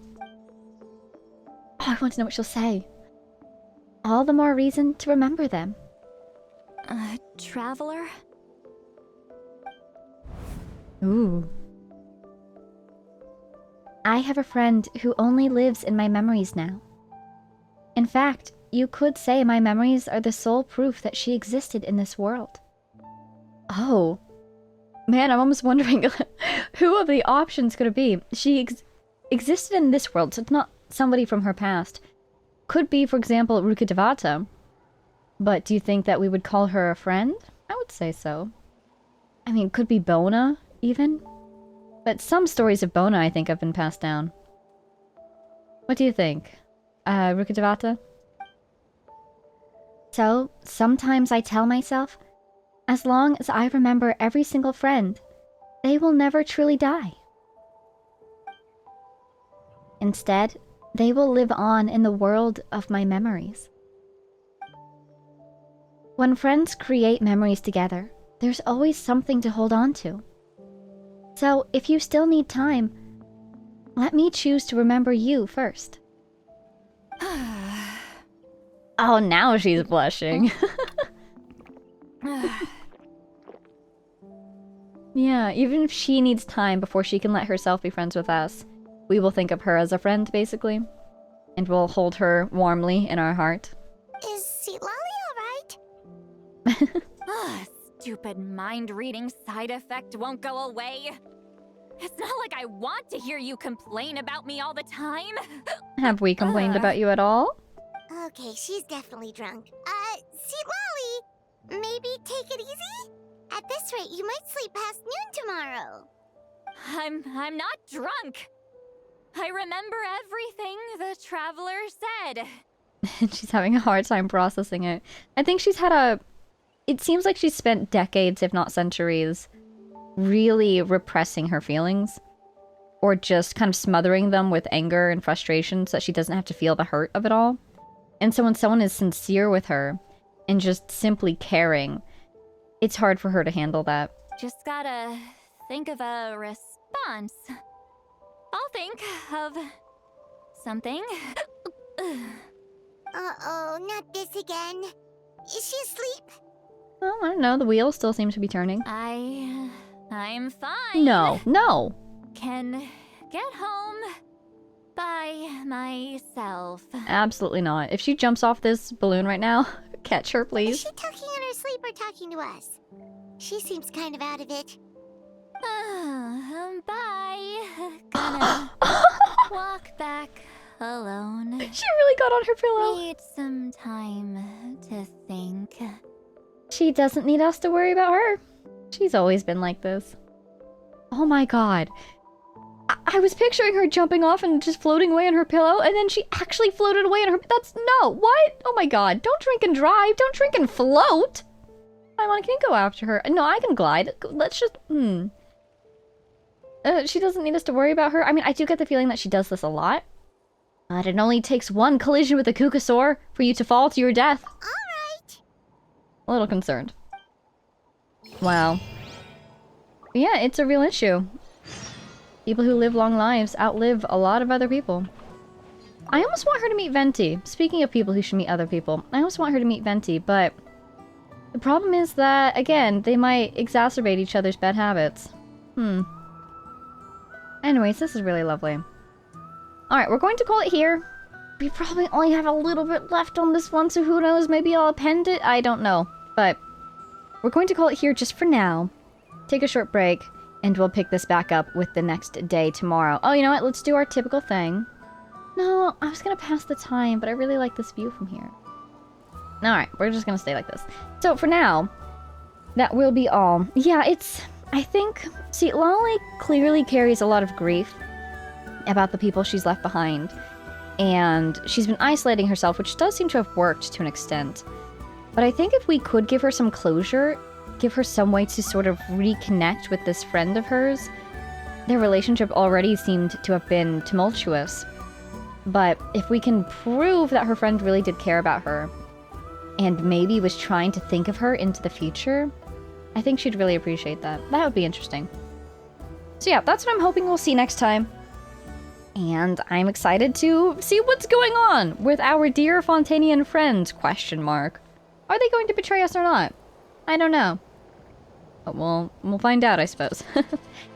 Oh, I want to know what she'll say. All the more reason to remember them. Traveler? Ooh. I have a friend who only lives in my memories now. In fact, you could say my memories are the sole proof that she existed in this world. Oh. Man, I'm almost wondering who of the options could it be? She existed in this world, so it's not somebody from her past. Could be, for example, Rukkhadevata. But do you think that we would call her a friend? I would say so. I mean, could be Bona, even. But some stories of Bona, I think, have been passed down. What do you think? Rukkhadevata? So, sometimes I tell myself, as long as I remember every single friend, they will never truly die. Instead, they will live on in the world of my memories. When friends create memories together, there's always something to hold on to. So, if you still need time, let me choose to remember you first. Oh, now she's blushing. Yeah, even if she needs time before she can let herself be friends with us, we will think of her as a friend, basically. And we'll hold her warmly in our heart. Is Citlali alright? Stupid mind-reading side effect won't go away. It's not like I want to hear you complain about me all the time. Have we complained about you at all? Okay, she's definitely drunk. Citlali! Maybe take it easy? At this rate, you might sleep past noon tomorrow. I'm not drunk. I remember everything the traveler said. She's having a hard time processing it. I think she's had a... It seems like she's spent decades, if not centuries, really repressing her feelings. Or just kind of smothering them with anger and frustration so that she doesn't have to feel the hurt of it all. And so when someone is sincere with her and just simply caring, it's hard for her to handle that. Just gotta think of a response. I'll think of something. Uh-oh, not this again. Is she asleep? Well, I don't know. The wheel still seems to be turning. I'm fine. No. Can get home by myself. Absolutely not. If she jumps off this balloon right now, catch her, please. Is she talking in her sleep or talking to us? She seems kind of out of it. Bye. Gonna walk back alone. She really got on her pillow. Need some time to think. She doesn't need us to worry about her. She's always been like this. Oh my god. I was picturing her jumping off and just floating away on her pillow, and then she actually floated away on her... That's... No, what? Oh my god. Don't drink and drive. Don't drink and float. Paimon, can you go after her? No, I can glide. Let's just... She doesn't need us to worry about her. I mean, I do get the feeling that she does this a lot. But it only takes one collision with a Kukasaur for you to fall to your death. Alright. A little concerned. Wow. Yeah, it's a real issue. People who live long lives outlive a lot of other people. I almost want her to meet Venti. Speaking of people who should meet other people, I almost want her to meet Venti, but... The problem is that, again, they might exacerbate each other's bad habits. Anyways, this is really lovely. Alright, we're going to call it here. We probably only have a little bit left on this one, so who knows? Maybe I'll append it? I don't know. But we're going to call it here just for now. Take a short break, and we'll pick this back up with the next day tomorrow. Oh, you know what? Let's do our typical thing. No, I was gonna pass the time, but I really like this view from here. Alright, we're just gonna stay like this. So for now, that will be all. Yeah, I think Citlali clearly carries a lot of grief about the people she's left behind. And she's been isolating herself, which does seem to have worked to an extent. But I think if we could give her some closure, give her some way to sort of reconnect with this friend of hers, their relationship already seemed to have been tumultuous. But if we can prove that her friend really did care about her, and maybe was trying to think of her into the future, I think she'd really appreciate that. That would be interesting. So yeah, that's what I'm hoping we'll see next time. And I'm excited to see what's going on with our dear Fontanian friends, question mark. Are they going to betray us or not? I don't know. But we'll find out, I suppose.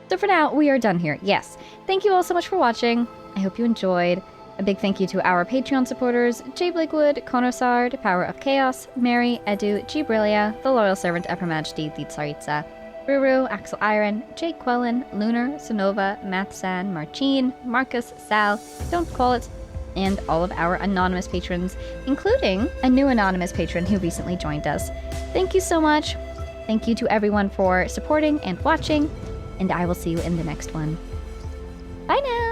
So for now, we are done here. Yes. Thank you all so much for watching. I hope you enjoyed. A big thank you to our Patreon supporters, Jay Blakewood, Konosard, Power of Chaos, Mary, Edu, Gibrilia, The Loyal Servant of Her Majesty, the Tsaritsa, Ruru, Axel Iron, Jake Quellen, Lunar, Sonova, Mathsan, Marcin, Marcus, Sal, Don't Call It, and all of our anonymous patrons, including a new anonymous patron who recently joined us. Thank you so much. Thank you to everyone for supporting and watching, and I will see you in the next one. Bye now!